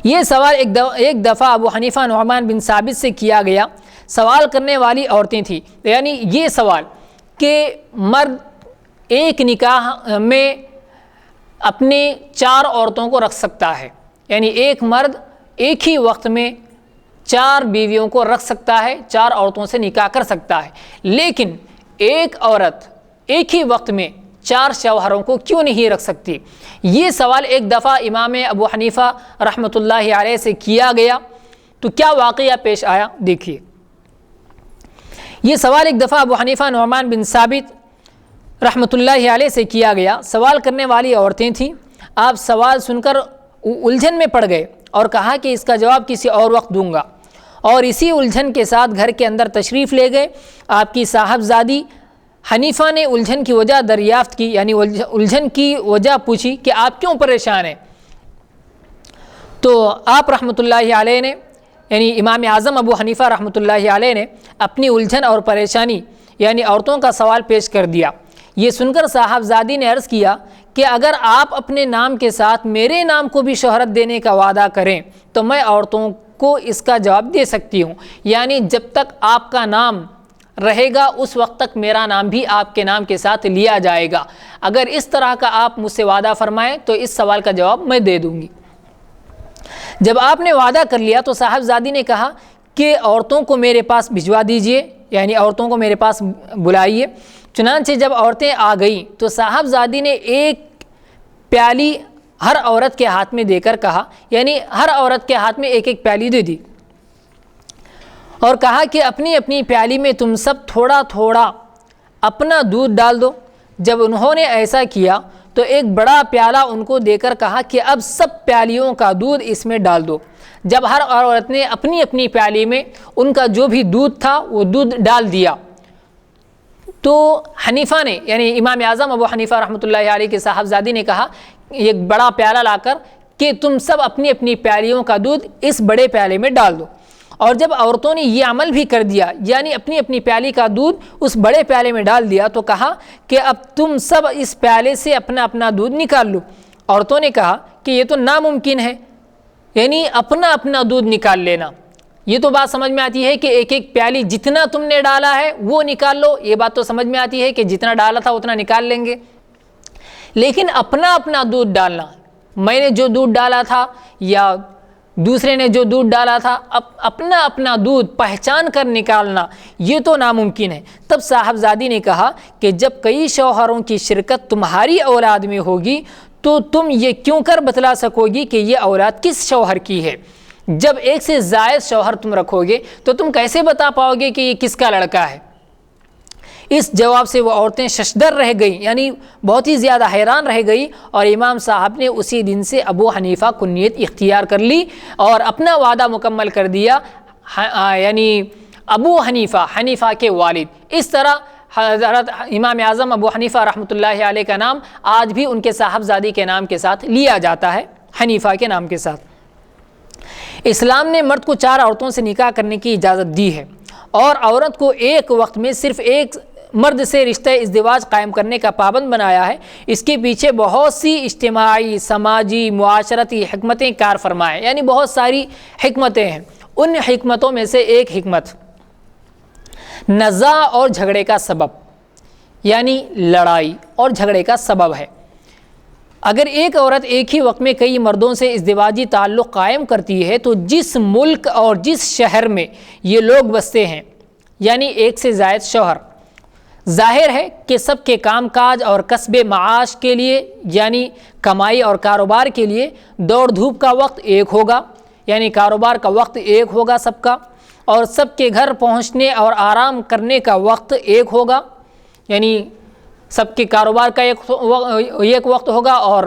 یہ سوال ایک دفعہ ابو حنیفہ نعمان بن ثابت سے کیا گیا، سوال کرنے والی عورتیں تھیں، یعنی یہ سوال کہ مرد ایک نکاح میں اپنے 4 عورتوں کو رکھ سکتا ہے، یعنی ایک مرد ایک ہی وقت میں 4 بیویوں کو رکھ سکتا ہے، 4 عورتوں سے نکاح کر سکتا ہے، لیکن ایک عورت ایک ہی وقت میں 4 شوہروں کو کیوں نہیں رکھ سکتی؟ یہ سوال ایک دفعہ امام ابو حنیفہ رحمۃ اللہ علیہ سے کیا گیا، تو کیا واقعہ پیش آیا دیکھیے۔ یہ سوال ایک دفعہ ابو حنیفہ نعمان بن ثابت رحمۃ اللہ علیہ سے کیا گیا، سوال کرنے والی عورتیں تھیں، آپ سوال سن کر الجھن میں پڑ گئے اور کہا کہ اس کا جواب کسی اور وقت دوں گا، اور اسی الجھن کے ساتھ گھر کے اندر تشریف لے گئے۔ آپ کی صاحبزادی حنیفہ نے الجھن کی وجہ دریافت کی، یعنی الجھن کی وجہ پوچھی کہ آپ کیوں پریشان ہیں؟ تو آپ رحمۃ اللہ علیہ نے، یعنی امام اعظم ابو حنیفہ رحمۃ اللہ علیہ نے اپنی الجھن اور پریشانی یعنی عورتوں کا سوال پیش کر دیا۔ یہ سن کر صاحبزادی نے عرض کیا کہ اگر آپ اپنے نام کے ساتھ میرے نام کو بھی شہرت دینے کا وعدہ کریں تو میں عورتوں کو اس کا جواب دے سکتی ہوں، یعنی جب تک آپ کا نام رہے گا اس وقت تک میرا نام بھی آپ کے نام کے ساتھ لیا جائے گا، اگر اس طرح کا آپ مجھ سے وعدہ فرمائیں تو اس سوال کا جواب میں دے دوں گی۔ جب آپ نے وعدہ کر لیا تو صاحبزادی نے کہا کہ عورتوں کو میرے پاس بھجوا دیجئے، یعنی عورتوں کو میرے پاس بلائیے۔ چنانچہ جب عورتیں آ گئیں تو صاحبزادی نے ایک پیالی ہر عورت کے ہاتھ میں دے کر کہا، یعنی ہر عورت کے ہاتھ میں ایک ایک پیالی دے دی، اور کہا کہ اپنی اپنی پیالی میں تم سب تھوڑا تھوڑا اپنا دودھ ڈال دو۔ جب انہوں نے ایسا کیا تو ایک بڑا پیالہ ان کو دے کر کہا کہ اب سب پیالیوں کا دودھ اس میں ڈال دو۔ جب ہر عورت نے اپنی اپنی پیالی میں ان کا جو بھی دودھ تھا وہ دودھ ڈال دیا تو حنیفہ نے، یعنی امام اعظم ابو حنیفہ رحمۃ اللہ علیہ کے صاحبزادی نے کہا ایک بڑا پیالہ لا کر کہ تم سب اپنی اپنی پیالیوں کا دودھ اس بڑے پیالے میں ڈال دو۔ اور جب عورتوں نے یہ عمل بھی کر دیا، یعنی اپنی اپنی پیالی کا دودھ اس بڑے پیالے میں ڈال دیا، تو کہا کہ اب تم سب اس پیالے سے اپنا اپنا دودھ نکال لو۔ عورتوں نے کہا کہ یہ تو ناممکن ہے، یعنی اپنا اپنا دودھ نکال لینا۔ یہ تو بات سمجھ میں آتی ہے کہ ایک ایک پیالی جتنا تم نے ڈالا ہے وہ نکال لو، یہ بات تو سمجھ میں آتی ہے کہ جتنا ڈالا تھا اتنا نکال لیں گے، لیکن اپنا اپنا دودھ ڈالنا، میں نے جو دودھ ڈالا تھا یا دوسرے نے جو دودھ ڈالا تھا، اپنا اپنا دودھ پہچان کر نکالنا، یہ تو ناممکن ہے۔ تب صاحبزادی نے کہا کہ جب کئی شوہروں کی شرکت تمہاری اولاد میں ہوگی تو تم یہ کیوں کر بتلا سکو گی کہ یہ اولاد کس شوہر کی ہے؟ جب ایک سے زائد شوہر تم رکھو گے تو تم کیسے بتا پاؤ گے کہ یہ کس کا لڑکا ہے؟ اس جواب سے وہ عورتیں ششدر رہ گئیں، یعنی بہت ہی زیادہ حیران رہ گئی، اور امام صاحب نے اسی دن سے ابو حنیفہ کنیت اختیار کر لی اور اپنا وعدہ مکمل کر دیا، یعنی ابو حنیفہ کے والد۔ اس طرح حضرت امام اعظم ابو حنیفہ رحمۃ اللہ علیہ کا نام آج بھی ان کے صاحبزادی کے نام کے ساتھ لیا جاتا ہے، حنیفہ کے نام کے ساتھ۔ اسلام نے مرد کو 4 عورتوں سے نکاح کرنے کی اجازت دی ہے، اور عورت کو ایک وقت میں صرف ایک مرد سے رشتہ ازدواج قائم کرنے کا پابند بنایا ہے۔ اس کے پیچھے بہت سی اجتماعی، سماجی، معاشرتی حکمتیں کار فرما ہیں، یعنی بہت ساری حکمتیں ہیں۔ ان حکمتوں میں سے ایک حکمت نزاع اور جھگڑے کا سبب، یعنی لڑائی اور جھگڑے کا سبب ہے۔ اگر ایک عورت ایک ہی وقت میں کئی مردوں سے ازدواجی تعلق قائم کرتی ہے تو جس ملک اور جس شہر میں یہ لوگ بستے ہیں، یعنی ایک سے زائد شوہر، ظاہر ہے کہ سب کے کام کاج اور کسب معاش کے لیے، یعنی کمائی اور کاروبار کے لیے دوڑ دھوپ کا وقت ایک ہوگا، یعنی کاروبار کا وقت ایک ہوگا سب کا، اور سب کے گھر پہنچنے اور آرام کرنے کا وقت ایک ہوگا، یعنی سب کے کاروبار کا ایک وقت ہوگا اور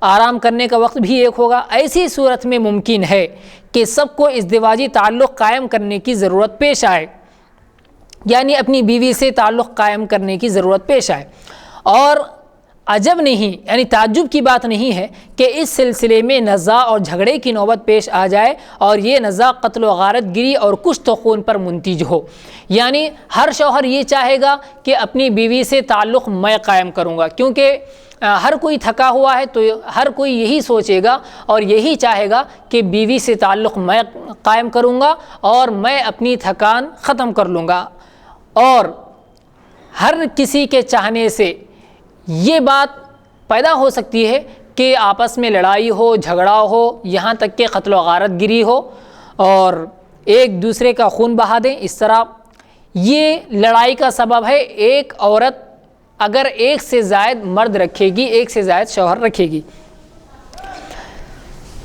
آرام کرنے کا وقت بھی ایک ہوگا۔ ایسی صورت میں ممکن ہے کہ سب کو ازدواجی تعلق قائم کرنے کی ضرورت پیش آئے، یعنی اپنی بیوی سے تعلق قائم کرنے کی ضرورت پیش آئے، اور عجب نہیں، یعنی تعجب کی بات نہیں ہے کہ اس سلسلے میں نزاع اور جھگڑے کی نوبت پیش آ جائے، اور یہ نزاع قتل و غارت گری اور کشت و خون پر منتج ہو۔ یعنی ہر شوہر یہ چاہے گا کہ اپنی بیوی سے تعلق میں قائم کروں گا، کیونکہ ہر کوئی تھکا ہوا ہے، تو ہر کوئی یہی سوچے گا اور یہی چاہے گا کہ بیوی سے تعلق میں قائم کروں گا اور میں اپنی تھکان ختم کر لوں گا۔ اور ہر کسی کے چاہنے سے یہ بات پیدا ہو سکتی ہے کہ آپس میں لڑائی ہو، جھگڑا ہو، یہاں تک کہ قتل و غارت گری ہو اور ایک دوسرے کا خون بہا دیں۔ اس طرح یہ لڑائی کا سبب ہے۔ ایک عورت اگر ایک سے زائد مرد رکھے گی، ایک سے زائد شوہر رکھے گی۔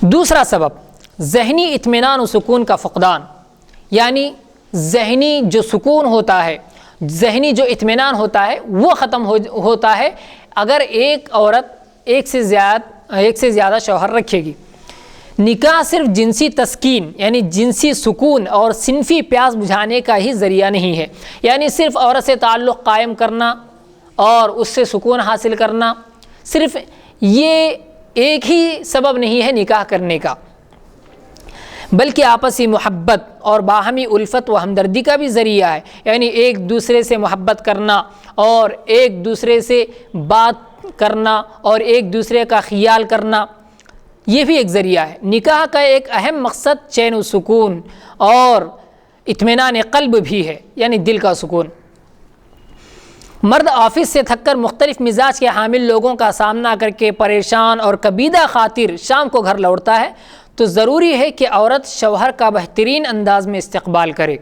دوسرا سبب ذہنی اطمینان و سکون کا فقدان، یعنی ذہنی جو سکون ہوتا ہے، ذہنی جو اطمینان ہوتا ہے وہ ختم ہوتا ہے اگر ایک عورت ایک سے زیادہ شوہر رکھے گی۔ نکاح صرف جنسی تسکین، یعنی جنسی سکون اور صنفی پیاس بجھانے کا ہی ذریعہ نہیں ہے، یعنی صرف عورت سے تعلق قائم کرنا اور اس سے سکون حاصل کرنا، صرف یہ ایک ہی سبب نہیں ہے نکاح کرنے کا، بلکہ آپسی محبت اور باہمی الفت و ہمدردی کا بھی ذریعہ ہے، یعنی ایک دوسرے سے محبت کرنا اور ایک دوسرے سے بات کرنا اور ایک دوسرے کا خیال کرنا، یہ بھی ایک ذریعہ ہے۔ نکاح کا ایک اہم مقصد چین و سکون اور اطمینان قلب بھی ہے، یعنی دل کا سکون۔ مرد آفس سے تھک کر مختلف مزاج کے حامل لوگوں کا سامنا کر کے پریشان اور کبیدہ خاطر شام کو گھر لوٹتا ہے، تو ضروری ہے کہ عورت شوہر کا بہترین انداز میں استقبال کرے،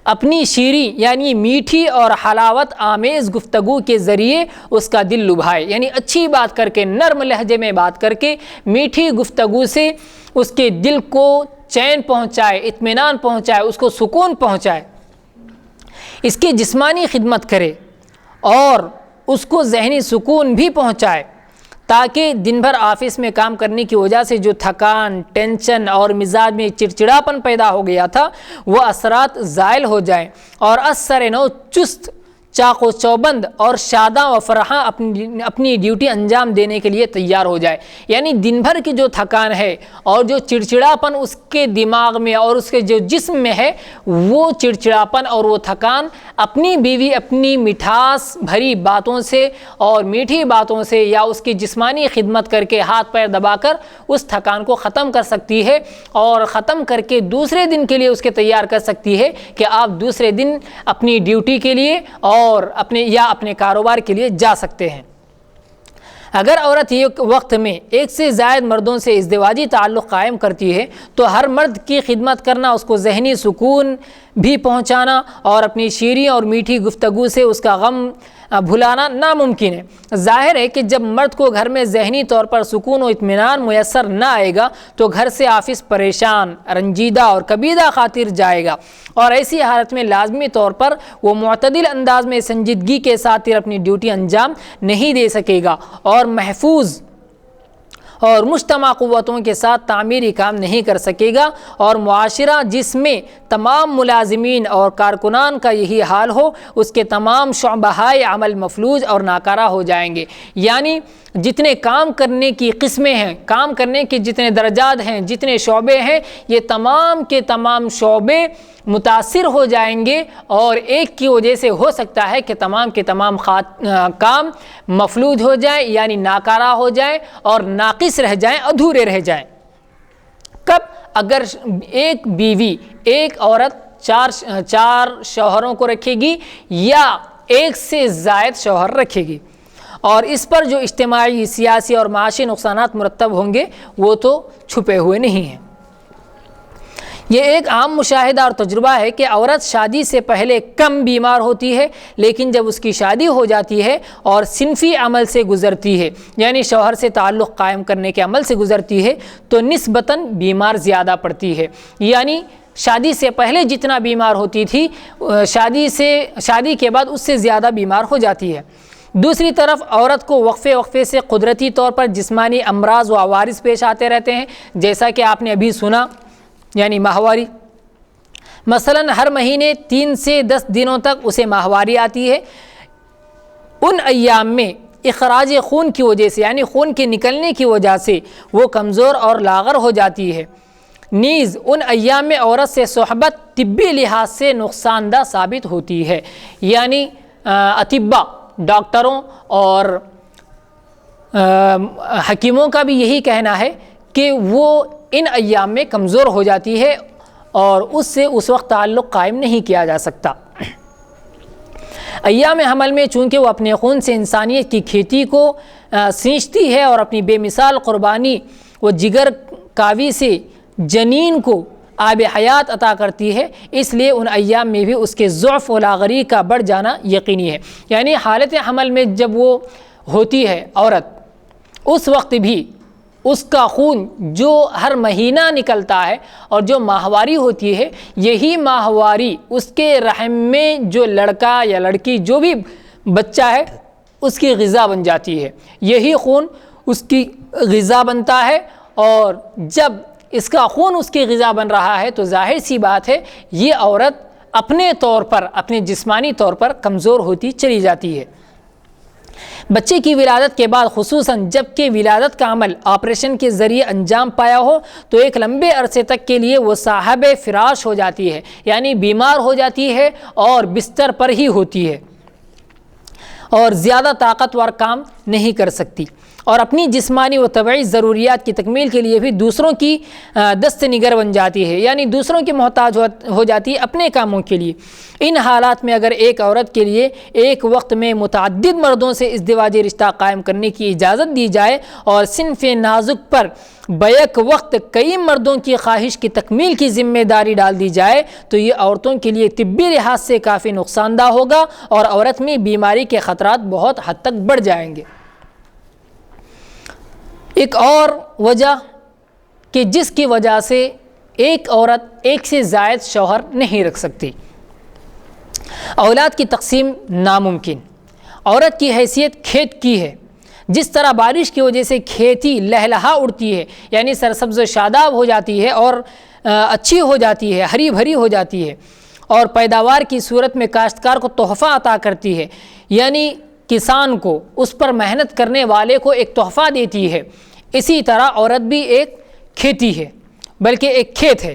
اپنی شیریں یعنی میٹھی اور حلاوت آمیز گفتگو کے ذریعے اس کا دل لبھائے، یعنی اچھی بات کر کے، نرم لہجے میں بات کر کے، میٹھی گفتگو سے اس کے دل کو چین پہنچائے، اطمینان پہنچائے، اس کو سکون پہنچائے، اس کی جسمانی خدمت کرے اور اس کو ذہنی سکون بھی پہنچائے، تاکہ دن بھر آفس میں کام کرنے کی وجہ سے جو تھکان، ٹینشن اور مزاج میں چڑچڑاپن پیدا ہو گیا تھا وہ اثرات زائل ہو جائیں اور اثر نو چست چاق و چوبند اور شاداں و فرحاں اپنی ڈیوٹی انجام دینے کے لیے تیار ہو جائے. یعنی دن بھر کی جو تھکان ہے اور جو چڑچڑاپن اس کے دماغ میں اور اس کے جو جسم میں ہے، وہ چڑچڑاپن اور وہ تھکان اپنی بیوی اپنی مٹھاس بھری باتوں سے اور میٹھی باتوں سے یا اس کی جسمانی خدمت کر کے ہاتھ پیر دبا کر اس تھکان کو ختم کر سکتی ہے، اور ختم کر کے دوسرے دن کے لیے اس کے تیار کر سکتی ہے کہ آپ دوسرے دن اپنی ڈیوٹی کے لیے اور اپنے کاروبار کے لیے جا سکتے ہیں. اگر عورت ایک وقت میں ایک سے زائد مردوں سے ازدواجی تعلق قائم کرتی ہے تو ہر مرد کی خدمت کرنا، اس کو ذہنی سکون بھی پہنچانا اور اپنی شیریں اور میٹھی گفتگو سے اس کا غم بھلانا ناممکن ہے. ظاہر ہے کہ جب مرد کو گھر میں ذہنی طور پر سکون و اطمینان میسر نہ آئے گا تو گھر سے آفس پریشان، رنجیدہ اور کبیدہ خاطر جائے گا، اور ایسی حالت میں لازمی طور پر وہ معتدل انداز میں سنجیدگی کے ساتھ اپنی ڈیوٹی انجام نہیں دے سکے گا اور محفوظ اور مجتمع قوتوں کے ساتھ تعمیری کام نہیں کر سکے گا، اور معاشرہ جس میں تمام ملازمین اور کارکنان کا یہی حال ہو، اس کے تمام شعبۂ عمل مفلوج اور ناکارہ ہو جائیں گے. یعنی جتنے کام کرنے کی قسمیں ہیں، کام کرنے کے جتنے درجات ہیں، جتنے شعبے ہیں، یہ تمام کے تمام شعبے متاثر ہو جائیں گے، اور ایک کی وجہ سے ہو سکتا ہے کہ تمام کے تمام کام مفلوج ہو جائیں، یعنی ناکارہ ہو جائیں اور ناقص رہ جائیں، ادھورے رہ جائیں. کب؟ اگر ایک بیوی، ایک عورت چار شوہروں کو رکھے گی یا ایک سے زائد شوہر رکھے گی، اور اس پر جو اجتماعی، سیاسی اور معاشی نقصانات مرتب ہوں گے وہ تو چھپے ہوئے نہیں ہیں. یہ ایک عام مشاہدہ اور تجربہ ہے کہ عورت شادی سے پہلے کم بیمار ہوتی ہے، لیکن جب اس کی شادی ہو جاتی ہے اور صنفی عمل سے گزرتی ہے، یعنی شوہر سے تعلق قائم کرنے کے عمل سے گزرتی ہے، تو نسبتاً بیمار زیادہ پڑتی ہے. یعنی شادی سے پہلے جتنا بیمار ہوتی تھی، شادی کے بعد اس سے زیادہ بیمار ہو جاتی ہے. دوسری طرف عورت کو وقفے سے قدرتی طور پر جسمانی امراض و عوارض پیش آتے رہتے ہیں، جیسا کہ آپ نے ابھی سنا، یعنی ماہواری. مثلا ہر مہینے 3 سے 10 دنوں تک اسے ماہواری آتی ہے. ان ایام میں اخراج خون کی وجہ سے، یعنی خون کے نکلنے کی وجہ سے وہ کمزور اور لاغر ہو جاتی ہے. نیز ان ایام میں عورت سے صحبت طبی لحاظ سے نقصان دہ ثابت ہوتی ہے. یعنی اطباء، ڈاکٹروں اور حکیموں کا بھی یہی کہنا ہے کہ وہ ان ایام میں کمزور ہو جاتی ہے اور اس سے اس وقت تعلق قائم نہیں کیا جا سکتا. ایام حمل میں چونکہ وہ اپنے خون سے انسانیت کی کھیتی کو سینچتی ہے اور اپنی بے مثال قربانی و جگر کاوی سے جنین کو آب حیات عطا کرتی ہے، اس لیے ان ایام میں بھی اس کے ضعف و لاغری کا بڑھ جانا یقینی ہے. یعنی حالت حمل میں جب وہ ہوتی ہے عورت، اس وقت بھی اس کا خون جو ہر مہینہ نکلتا ہے اور جو ماہواری ہوتی ہے، یہی ماہواری اس کے رحم میں جو لڑکا یا لڑکی جو بھی بچہ ہے اس کی غذا بن جاتی ہے. یہی خون اس کی غذا بنتا ہے، اور جب اس کا خون اس کی غذا بن رہا ہے تو ظاہر سی بات ہے یہ عورت اپنے طور پر، اپنے جسمانی طور پر کمزور ہوتی چلی جاتی ہے. بچے کی ولادت کے بعد، خصوصاً جب کہ ولادت کا عمل آپریشن کے ذریعے انجام پایا ہو، تو ایک لمبے عرصے تک کے لیے وہ صاحب فراش ہو جاتی ہے، یعنی بیمار ہو جاتی ہے اور بستر پر ہی ہوتی ہے اور زیادہ طاقتور کام نہیں کر سکتی، اور اپنی جسمانی و طبعی ضروریات کی تکمیل کے لیے بھی دوسروں کی دست نگر بن جاتی ہے، یعنی دوسروں کی محتاج ہو جاتی ہے اپنے کاموں کے لیے. ان حالات میں اگر ایک عورت کے لیے ایک وقت میں متعدد مردوں سے ازدواجی رشتہ قائم کرنے کی اجازت دی جائے اور صنف نازک پر بیک وقت کئی مردوں کی خواہش کی تکمیل کی ذمہ داری ڈال دی جائے تو یہ عورتوں کے لیے طبی لحاظ سے کافی نقصان دہ ہوگا اور عورت میں بیماری کے خطرات بہت حد تک بڑھ جائیں گے. ایک اور وجہ کہ جس کی وجہ سے ایک عورت ایک سے زائد شوہر نہیں رکھ سکتی، اولاد کی تقسیم ناممکن. عورت کی حیثیت کھیت کی ہے. جس طرح بارش کی وجہ سے کھیتی لہلہا اڑتی ہے، یعنی سرسبز و شاداب ہو جاتی ہے اور اچھی ہو جاتی ہے، ہری بھری ہو جاتی ہے، اور پیداوار کی صورت میں کاشتکار کو تحفہ عطا کرتی ہے، یعنی کسان کو، اس پر محنت کرنے والے کو ایک تحفہ دیتی ہے، اسی طرح عورت بھی ایک کھیتی ہے، بلکہ ایک کھیت ہے۔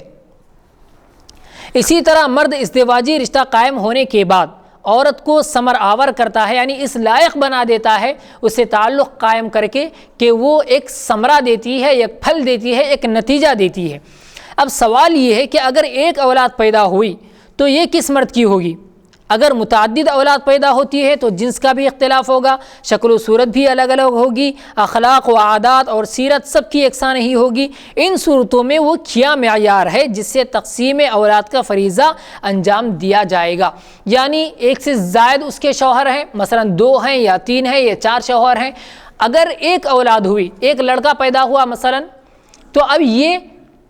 اسی طرح مرد ازدواجی رشتہ قائم ہونے کے بعد عورت کو ثمر آور کرتا ہے، یعنی اس لائق بنا دیتا ہے اس سے تعلق قائم کر کے کہ وہ ایک ثمرہ دیتی ہے، ایک پھل دیتی ہے، ایک نتیجہ دیتی ہے۔ اب سوال یہ ہے کہ اگر ایک اولاد پیدا ہوئی تو یہ کس مرد کی ہوگی؟ اگر متعدد اولاد پیدا ہوتی ہے تو جنس کا بھی اختلاف ہوگا، شکل و صورت بھی الگ الگ ہوگی، اخلاق و عادات اور سیرت سب کی یکساں نہیں ہوگی۔ ان صورتوں میں وہ کیا معیار ہے جس سے تقسیم اولاد کا فریضہ انجام دیا جائے گا؟ یعنی ایک سے زائد اس کے شوہر ہیں، مثلا 2 ہیں یا 3 ہیں یا 4 شوہر ہیں، اگر ایک اولاد ہوئی، ایک لڑکا پیدا ہوا مثلا، تو اب یہ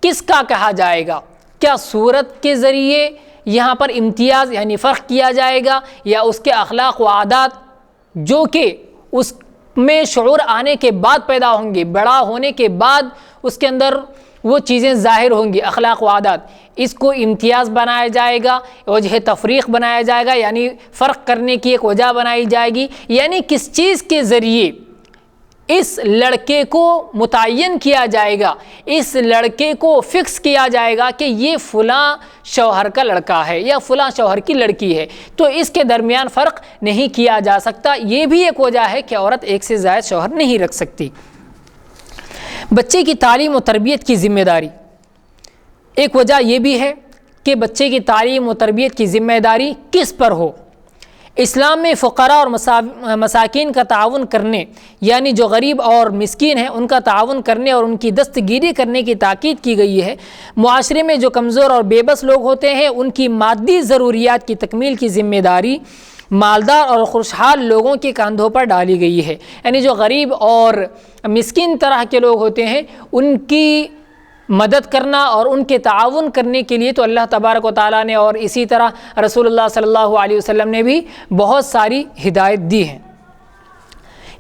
کس کا کہا جائے گا؟ کیا صورت کے ذریعے یہاں پر امتیاز یعنی فرق کیا جائے گا، یا اس کے اخلاق و عادات جو کہ اس میں شعور آنے کے بعد پیدا ہوں گے، بڑا ہونے کے بعد اس کے اندر وہ چیزیں ظاہر ہوں گی، اخلاق و عادات، اس کو امتیاز بنایا جائے گا، وجہ تفریق بنایا جائے گا، یعنی فرق کرنے کی ایک وجہ بنائی جائے گی؟ یعنی کس چیز کے ذریعے اس لڑکے کو متعین کیا جائے گا، اس لڑکے کو فکس کیا جائے گا کہ یہ فلاں شوہر کا لڑکا ہے یا فلاں شوہر کی لڑکی ہے، تو اس کے درمیان فرق نہیں کیا جا سکتا۔ یہ بھی ایک وجہ ہے کہ عورت ایک سے زائد شوہر نہیں رکھ سکتی۔ بچے کی تعلیم و تربیت کی ذمہ داری، ایک وجہ یہ بھی ہے کہ بچے کی تعلیم و تربیت کی ذمہ داری کس پر ہو۔ اسلام میں فقراء اور مساکین کا تعاون کرنے، یعنی جو غریب اور مسکین ہیں ان کا تعاون کرنے اور ان کی دستگیری کرنے کی تاکید کی گئی ہے۔ معاشرے میں جو کمزور اور بے بس لوگ ہوتے ہیں ان کی مادی ضروریات کی تکمیل کی ذمہ داری مالدار اور خوشحال لوگوں کے کاندھوں پر ڈالی گئی ہے، یعنی جو غریب اور مسکین طرح کے لوگ ہوتے ہیں ان کی مدد کرنا اور ان کے تعاون کرنے کے لیے تو اللہ تبارک و تعالیٰ نے اور اسی طرح رسول اللہ صلی اللہ علیہ وسلم نے بھی بہت ساری ہدایت دی ہیں۔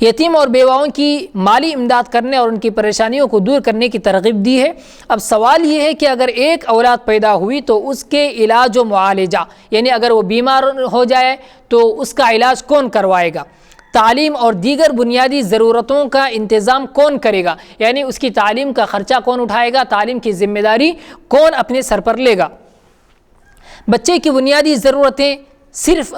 یتیم اور بیواؤں کی مالی امداد کرنے اور ان کی پریشانیوں کو دور کرنے کی ترغیب دی ہے۔ اب سوال یہ ہے کہ اگر ایک اولاد پیدا ہوئی تو اس کے علاج و معالجہ، یعنی اگر وہ بیمار ہو جائے تو اس کا علاج کون کروائے گا؟ تعلیم اور دیگر بنیادی ضرورتوں کا انتظام کون کرے گا؟ یعنی اس کی تعلیم کا خرچہ کون اٹھائے گا؟ تعلیم کی ذمہ داری کون اپنے سر پر لے گا؟ بچے کی بنیادی ضرورتیں صرف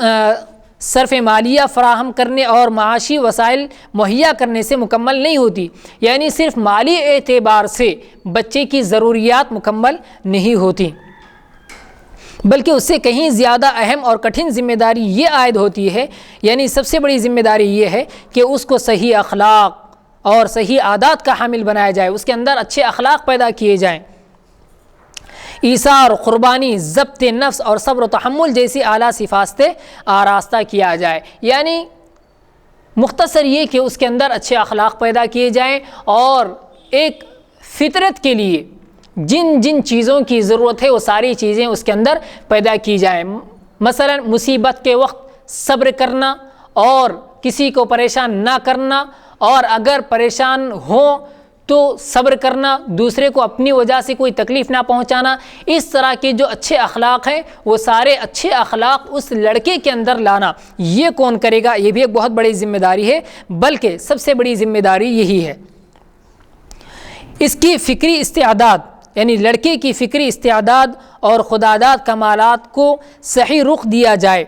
صرف مالیہ فراہم کرنے اور معاشی وسائل مہیا کرنے سے مکمل نہیں ہوتی، یعنی صرف مالی اعتبار سے بچے کی ضروریات مکمل نہیں ہوتی، بلکہ اس سے کہیں زیادہ اہم اور کٹھن ذمہ داری یہ عائد ہوتی ہے، یعنی سب سے بڑی ذمہ داری یہ ہے کہ اس کو صحیح اخلاق اور صحیح عادات کا حامل بنایا جائے، اس کے اندر اچھے اخلاق پیدا کیے جائیں، ایثار، قربانی، ضبط نفس اور صبر و تحمل جیسی اعلیٰ صفات سے آراستہ کیا جائے۔ یعنی مختصر یہ کہ اس کے اندر اچھے اخلاق پیدا کیے جائیں اور ایک فطرت کے لیے جن جن چیزوں کی ضرورت ہے وہ ساری چیزیں اس کے اندر پیدا کی جائیں۔ مثلا مصیبت کے وقت صبر کرنا اور کسی کو پریشان نہ کرنا، اور اگر پریشان ہوں تو صبر کرنا، دوسرے کو اپنی وجہ سے کوئی تکلیف نہ پہنچانا، اس طرح کے جو اچھے اخلاق ہیں وہ سارے اچھے اخلاق اس لڑکے کے اندر لانا، یہ کون کرے گا؟ یہ بھی ایک بہت بڑی ذمہ داری ہے، بلکہ سب سے بڑی ذمہ داری یہی ہے۔ اس کی فکری استعداد، یعنی لڑکے کی فکری استعداد اور خودآگاہ کمالات کو صحیح رخ دیا جائے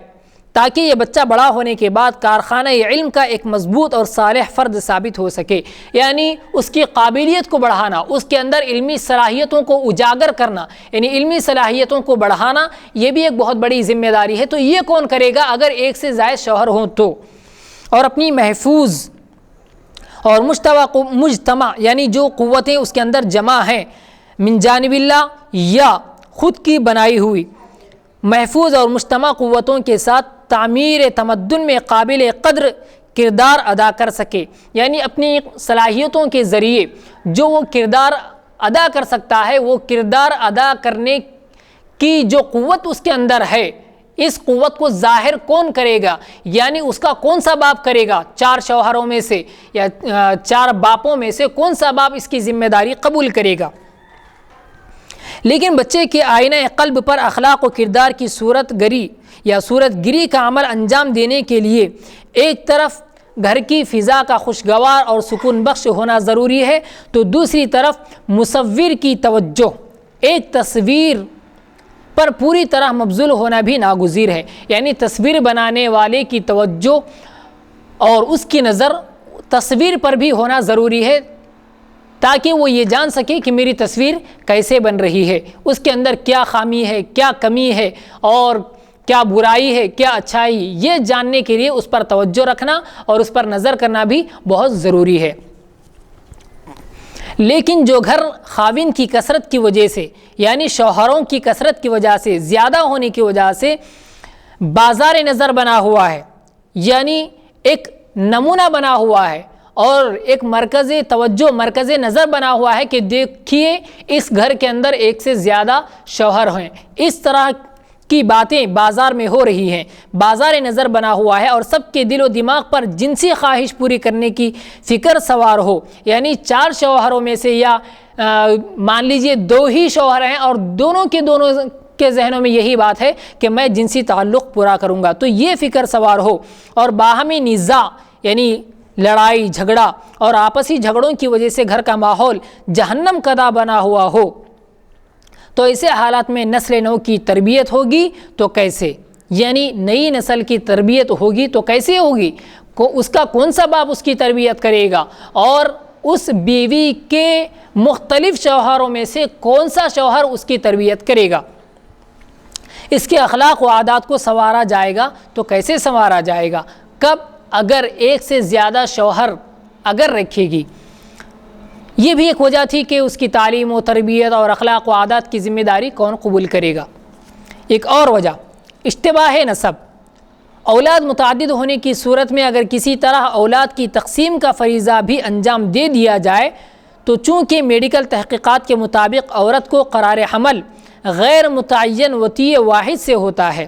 تاکہ یہ بچہ بڑا ہونے کے بعد کارخانہ علم کا ایک مضبوط اور صالح فرد ثابت ہو سکے، یعنی اس کی قابلیت کو بڑھانا، اس کے اندر علمی صلاحیتوں کو اجاگر کرنا، یعنی علمی صلاحیتوں کو بڑھانا، یہ بھی ایک بہت بڑی ذمہ داری ہے۔ تو یہ کون کرے گا اگر ایک سے زائد شوہر ہوں تو؟ اور اپنی محفوظ اور مجتمع یعنی جو قوتیں اس کے اندر جمع ہیں من جانب اللہ یا خود کی بنائی ہوئی محفوظ اور مجتمع قوتوں کے ساتھ تعمیر تمدن میں قابل قدر کردار ادا کر سکے، یعنی اپنی صلاحیتوں کے ذریعے جو وہ کردار ادا کر سکتا ہے، وہ کردار ادا کرنے کی جو قوت اس کے اندر ہے، اس قوت کو ظاہر کون کرے گا؟ یعنی اس کا کون سا باپ کرے گا؟ 4 شوہروں میں سے یا 4 باپوں میں سے کون سا باپ اس کی ذمہ داری قبول کرے گا؟ لیکن بچے کے آئینہ قلب پر اخلاق و کردار کی صورت گری یا صورت گری کا عمل انجام دینے کے لیے ایک طرف گھر کی فضا کا خوشگوار اور سکون بخش ہونا ضروری ہے، تو دوسری طرف مصور کی توجہ ایک تصویر پر پوری طرح مبذول ہونا بھی ناگزیر ہے۔ یعنی تصویر بنانے والے کی توجہ اور اس کی نظر تصویر پر بھی ہونا ضروری ہے، تاکہ وہ یہ جان سکے کہ میری تصویر کیسے بن رہی ہے، اس کے اندر کیا خامی ہے، کیا کمی ہے، اور کیا برائی ہے، کیا اچھائی، یہ جاننے کے لیے اس پر توجہ رکھنا اور اس پر نظر کرنا بھی بہت ضروری ہے۔ لیکن جو گھر خاوند کی کثرت کی وجہ سے، یعنی شوہروں کی کثرت کی وجہ سے، زیادہ ہونے کی وجہ سے بازار نظر بنا ہوا ہے، یعنی ایک نمونہ بنا ہوا ہے اور ایک مرکز توجہ، مرکز نظر بنا ہوا ہے کہ دیکھیے اس گھر کے اندر ایک سے زیادہ شوہر ہیں، اس طرح کی باتیں بازار میں ہو رہی ہیں، بازار نظر بنا ہوا ہے، اور سب کے دل و دماغ پر جنسی خواہش پوری کرنے کی فکر سوار ہو، یعنی 4 شوہروں میں سے یا مان لیجئے 2 ہی شوہر ہیں اور دونوں کے ذہنوں میں یہی بات ہے کہ میں جنسی تعلق پورا کروں گا، تو یہ فکر سوار ہو اور باہمی نزاع یعنی لڑائی جھگڑا اور آپسی جھگڑوں کی وجہ سے گھر کا ماحول جہنم کدا بنا ہوا ہو، تو ایسے حالات میں نسل نو کی تربیت ہوگی تو کیسے؟ یعنی نئی نسل کی تربیت ہوگی تو کیسے ہوگی؟ اس کا کون سا باپ اس کی تربیت کرے گا، اور اس بیوی کے مختلف شوہروں میں سے کون سا شوہر اس کی تربیت کرے گا؟ اس کے اخلاق و عادات کو سنوارا جائے گا تو کیسے سنوارا جائے گا؟ کب؟ اگر ایک سے زیادہ شوہر اگر رکھے گی۔ یہ بھی ایک وجہ تھی کہ اس کی تعلیم و تربیت اور اخلاق و عادات کی ذمہ داری کون قبول کرے گا۔ ایک اور وجہ اشتباہ نسب، اولاد متعدد ہونے کی صورت میں اگر کسی طرح اولاد کی تقسیم کا فریضہ بھی انجام دے دیا جائے تو چونکہ میڈیکل تحقیقات کے مطابق عورت کو قرار حمل غیر متعین وطی واحد سے ہوتا ہے،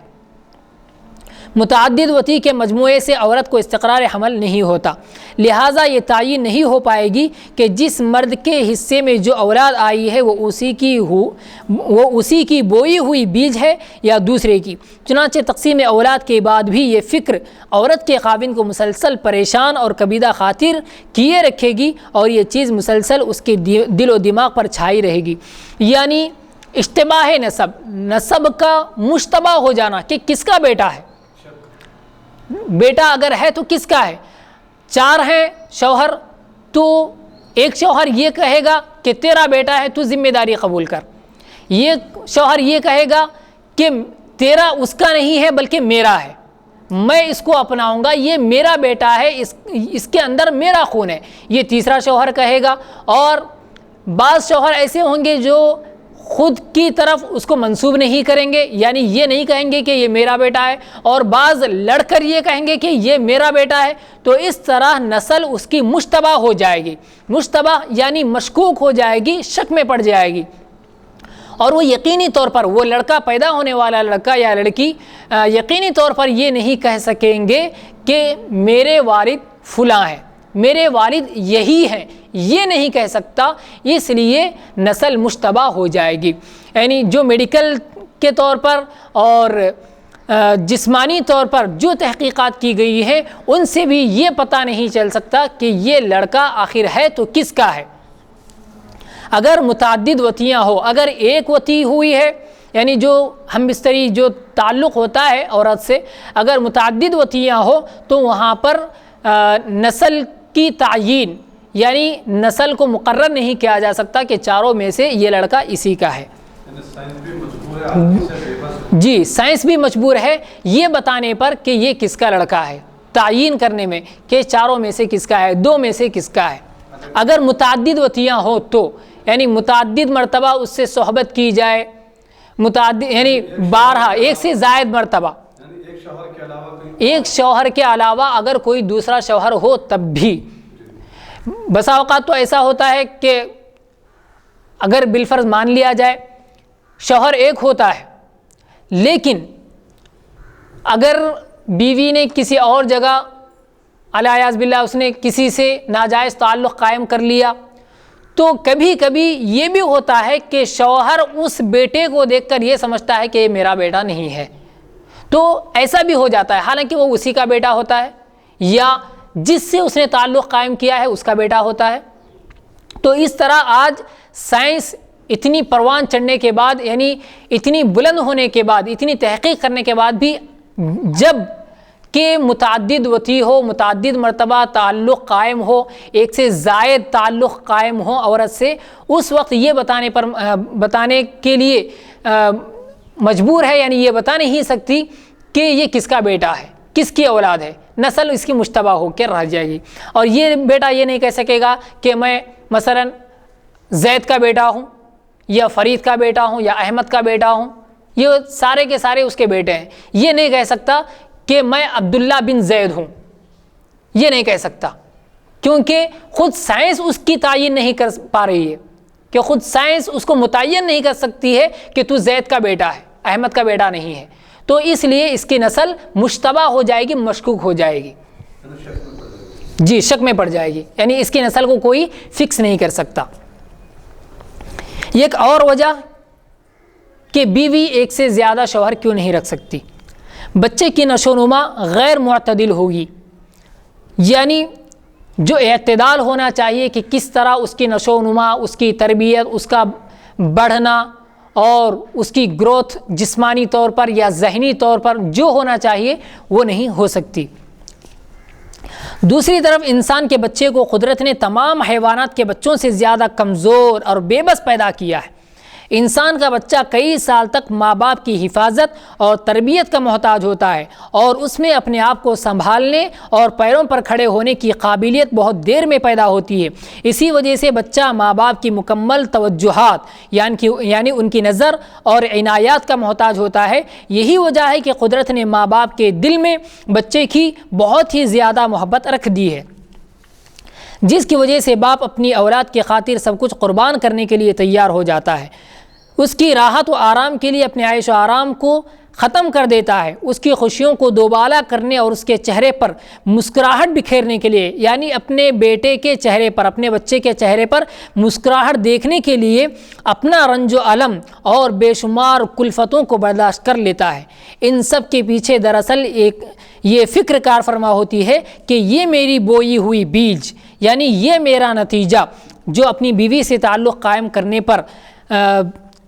متعدد وطی کے مجموعے سے عورت کو استقرار حمل نہیں ہوتا، لہٰذا یہ تعین نہیں ہو پائے گی کہ جس مرد کے حصے میں جو اولاد آئی ہے وہ اسی کی بوئی ہوئی بیج ہے یا دوسرے کی۔ چنانچہ تقسیم اولاد کے بعد بھی یہ فکر عورت کے خاوند کو مسلسل پریشان اور کبیدہ خاطر کیے رکھے گی اور یہ چیز مسلسل اس کے دل و دماغ پر چھائی رہے گی۔ یعنی اشتباہ نسب کا مشتبہ ہو جانا کہ کس کا بیٹا ہے، بیٹا اگر ہے تو کس کا ہے؟ 4 ہیں شوہر، تو ایک شوہر یہ کہے گا کہ تیرا بیٹا ہے تو ذمہ داری قبول کر، یہ شوہر یہ کہے گا کہ تیرا اس کا نہیں ہے بلکہ میرا ہے، میں اس کو اپناؤں گا، یہ میرا بیٹا ہے، اس کے اندر میرا خون ہے، یہ تیسرا شوہر کہے گا۔ اور بعض شوہر ایسے ہوں گے جو خود کی طرف اس کو منسوب نہیں کریں گے، یعنی یہ نہیں کہیں گے کہ یہ میرا بیٹا ہے، اور بعض لڑ کر یہ کہیں گے کہ یہ میرا بیٹا ہے، تو اس طرح نسل اس کی مشتبہ ہو جائے گی، مشتبہ یعنی مشکوک ہو جائے گی، شک میں پڑ جائے گی، اور وہ یقینی طور پر وہ لڑکا، پیدا ہونے والا لڑکا یا لڑکی یقینی طور پر یہ نہیں کہہ سکیں گے کہ میرے والد فلاں ہیں، میرے والد یہی ہیں، یہ نہیں کہہ سکتا، اس لیے نسل مشتبہ ہو جائے گی۔ یعنی جو میڈیکل کے طور پر اور جسمانی طور پر جو تحقیقات کی گئی ہے ان سے بھی یہ پتہ نہیں چل سکتا کہ یہ لڑکا آخر ہے تو کس کا ہے۔ اگر متعدد وطیاں ہو، اگر ایک وطی ہوئی ہے یعنی جو ہم بستری جو تعلق ہوتا ہے عورت سے، اگر متعدد وطیاں ہو تو وہاں پر نسل کی تعیین یعنی نسل کو مقرر نہیں کیا جا سکتا کہ 4 میں سے یہ لڑکا اسی کا ہے۔ جی، سائنس بھی مجبور ہے یہ بتانے پر کہ یہ کس کا لڑکا ہے، تعیین کرنے میں کہ 4 میں سے کس کا ہے، 2 میں سے کس کا ہے۔ اگر متعدد وطیاں ہو تو یعنی متعدد مرتبہ اس سے صحبت کی جائے، متعدد یعنی 12 ایک سے زائد مرتبہ، ایک شوہر کے علاوہ اگر کوئی دوسرا شوہر ہو تب بھی۔ بسا اوقات تو ایسا ہوتا ہے کہ اگر بالفرض مان لیا جائے شوہر ایک ہوتا ہے، لیکن اگر بیوی نے کسی اور جگہ الیاذ باللہ اس نے کسی سے ناجائز تعلق قائم کر لیا تو کبھی کبھی یہ بھی ہوتا ہے کہ شوہر اس بیٹے کو دیکھ کر یہ سمجھتا ہے کہ یہ میرا بیٹا نہیں ہے، تو ایسا بھی ہو جاتا ہے، حالانکہ وہ اسی کا بیٹا ہوتا ہے یا جس سے اس نے تعلق قائم کیا ہے اس کا بیٹا ہوتا ہے۔ تو اس طرح آج سائنس اتنی پروان چڑھنے کے بعد، یعنی اتنی بلند ہونے کے بعد، اتنی تحقیق کرنے کے بعد بھی جب کہ متعدد وطی ہو، متعدد مرتبہ تعلق قائم ہو، ایک سے زائد تعلق قائم ہو عورت سے، اس وقت یہ بتانے کے لیے مجبور ہے، یعنی یہ بتا نہیں سکتی کہ یہ کس کا بیٹا ہے، کس کی اولاد ہے، نسل اس کی مشتبہ ہو کے رہ جائے گی۔ اور یہ بیٹا یہ نہیں کہہ سکے گا کہ میں مثلا زید کا بیٹا ہوں یا فرید کا بیٹا ہوں یا احمد کا بیٹا ہوں، یہ سارے کے سارے اس کے بیٹے ہیں۔ یہ نہیں کہہ سکتا کہ میں عبداللہ بن زید ہوں، یہ نہیں کہہ سکتا، کیونکہ خود سائنس اس کی تعین نہیں کر پا رہی ہے، کہ خود سائنس اس کو متعین نہیں کر سکتی ہے کہ تو زید کا بیٹا ہے، احمد کا بیٹا نہیں ہے، تو اس لیے اس کی نسل مشتبہ ہو جائے گی، مشکوک ہو جائے گی، جی شک میں پڑ جائے گی، یعنی اس کی نسل کو کوئی فکس نہیں کر سکتا۔ ایک اور وجہ کہ بیوی ایک سے زیادہ شوہر کیوں نہیں رکھ سکتی، بچے کی نشو و نما غیر معتدل ہوگی، یعنی جو اعتدال ہونا چاہیے کہ کس طرح اس کی نشو و نما، اس کی تربیت، اس کا بڑھنا اور اس کی گروتھ جسمانی طور پر یا ذہنی طور پر جو ہونا چاہیے وہ نہیں ہو سکتی۔ دوسری طرف انسان کے بچے کو قدرت نے تمام حیوانات کے بچوں سے زیادہ کمزور اور بے بس پیدا کیا ہے۔ انسان کا بچہ کئی سال تک ماں باپ کی حفاظت اور تربیت کا محتاج ہوتا ہے، اور اس میں اپنے آپ کو سنبھالنے اور پیروں پر کھڑے ہونے کی قابلیت بہت دیر میں پیدا ہوتی ہے۔ اسی وجہ سے بچہ ماں باپ کی مکمل توجہات یعنی ان کی نظر اور عنایات کا محتاج ہوتا ہے۔ یہی وجہ ہے کہ قدرت نے ماں باپ کے دل میں بچے کی بہت ہی زیادہ محبت رکھ دی ہے، جس کی وجہ سے باپ اپنی اولاد کی خاطر سب کچھ قربان کرنے کے لیے تیار ہو جاتا ہے، اس کی راحت و آرام کے لیے اپنے عیش و آرام کو ختم کر دیتا ہے، اس کی خوشیوں کو دوبالا کرنے اور اس کے چہرے پر مسکراہٹ بکھیرنے کے لیے، یعنی اپنے بیٹے کے چہرے پر، اپنے بچے کے چہرے پر مسکراہٹ دیکھنے کے لیے اپنا رنج و الم اور بے شمار کلفتوں کو برداشت کر لیتا ہے۔ ان سب کے پیچھے دراصل یہ فکر کار فرما ہوتی ہے کہ یہ میری بوئی ہوئی بیج، یعنی یہ میرا نتیجہ جو اپنی بیوی سے تعلق قائم کرنے پر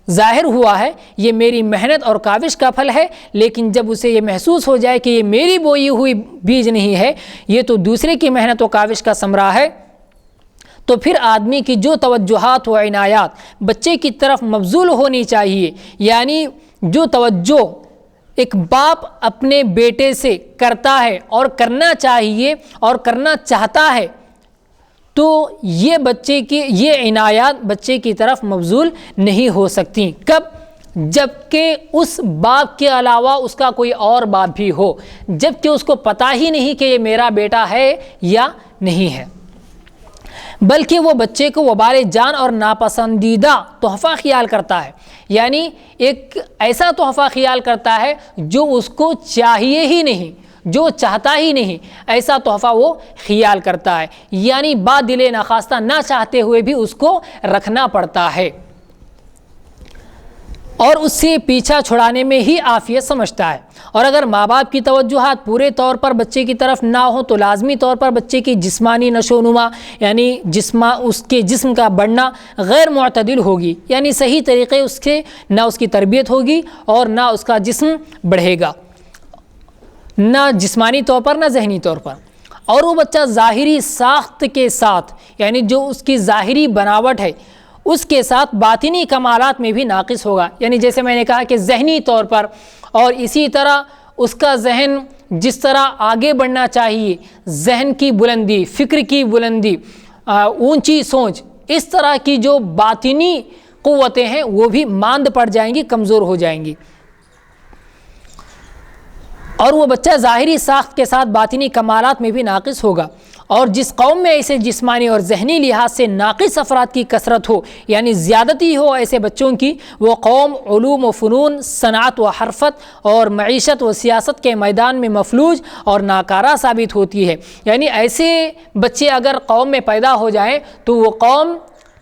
ظاہر ہوا ہے، یہ میری محنت اور کاوش کا پھل ہے، لیکن جب اسے یہ محسوس ہو جائے کہ یہ میری بوئی ہوئی بیج نہیں ہے، یہ تو دوسرے کی محنت و کاوش کا ثمرہ ہے، تو پھر آدمی کی جو توجہات و عنایات بچے کی طرف مبذول ہونی چاہیے، یعنی جو توجہ ایک باپ اپنے بیٹے سے کرتا ہے اور کرنا چاہیے اور کرنا چاہتا ہے، تو یہ عنایات بچے کی طرف مبذول نہیں ہو سکتی۔ کب؟ جب کہ اس باپ کے علاوہ اس کا کوئی اور باپ بھی ہو، جب کہ اس کو پتہ ہی نہیں کہ یہ میرا بیٹا ہے یا نہیں ہے، بلکہ وہ بچے کو وبال جان اور ناپسندیدہ تحفہ خیال کرتا ہے، یعنی ایک ایسا تحفہ خیال کرتا ہے جو اس کو چاہیے ہی نہیں، جو چاہتا ہی نہیں، ایسا تحفہ وہ خیال کرتا ہے، یعنی با دل نخواستہ نہ چاہتے ہوئے بھی اس کو رکھنا پڑتا ہے، اور اس سے پیچھا چھڑانے میں ہی عافیت سمجھتا ہے۔ اور اگر ماں باپ کی توجہات پورے طور پر بچے کی طرف نہ ہو تو لازمی طور پر بچے کی جسمانی نشو و نما، یعنی اس کے جسم کا بڑھنا غیر معتدل ہوگی، یعنی صحیح طریقے اس سے نہ اس کی تربیت ہوگی اور نہ اس کا جسم بڑھے گا، نہ جسمانی طور پر نہ ذہنی طور پر، اور وہ بچہ ظاہری ساخت کے ساتھ، یعنی جو اس کی ظاہری بناوٹ ہے اس کے ساتھ باطنی کمالات میں بھی ناقص ہوگا، یعنی جیسے میں نے کہا کہ ذہنی طور پر، اور اسی طرح اس کا ذہن جس طرح آگے بڑھنا چاہیے، ذہن کی بلندی، فکر کی بلندی، اونچی سوچ، اس طرح کی جو باطنی قوتیں ہیں وہ بھی ماند پڑ جائیں گی، کمزور ہو جائیں گی، اور وہ بچہ ظاہری ساخت کے ساتھ باطنی کمالات میں بھی ناقص ہوگا۔ اور جس قوم میں ایسے جسمانی اور ذہنی لحاظ سے ناقص افراد کی کثرت ہو، یعنی زیادتی ہو ایسے بچوں کی، وہ قوم علوم و فنون، صنعت و حرفت اور معیشت و سیاست کے میدان میں مفلوج اور ناکارہ ثابت ہوتی ہے۔ یعنی ایسے بچے اگر قوم میں پیدا ہو جائیں تو وہ قوم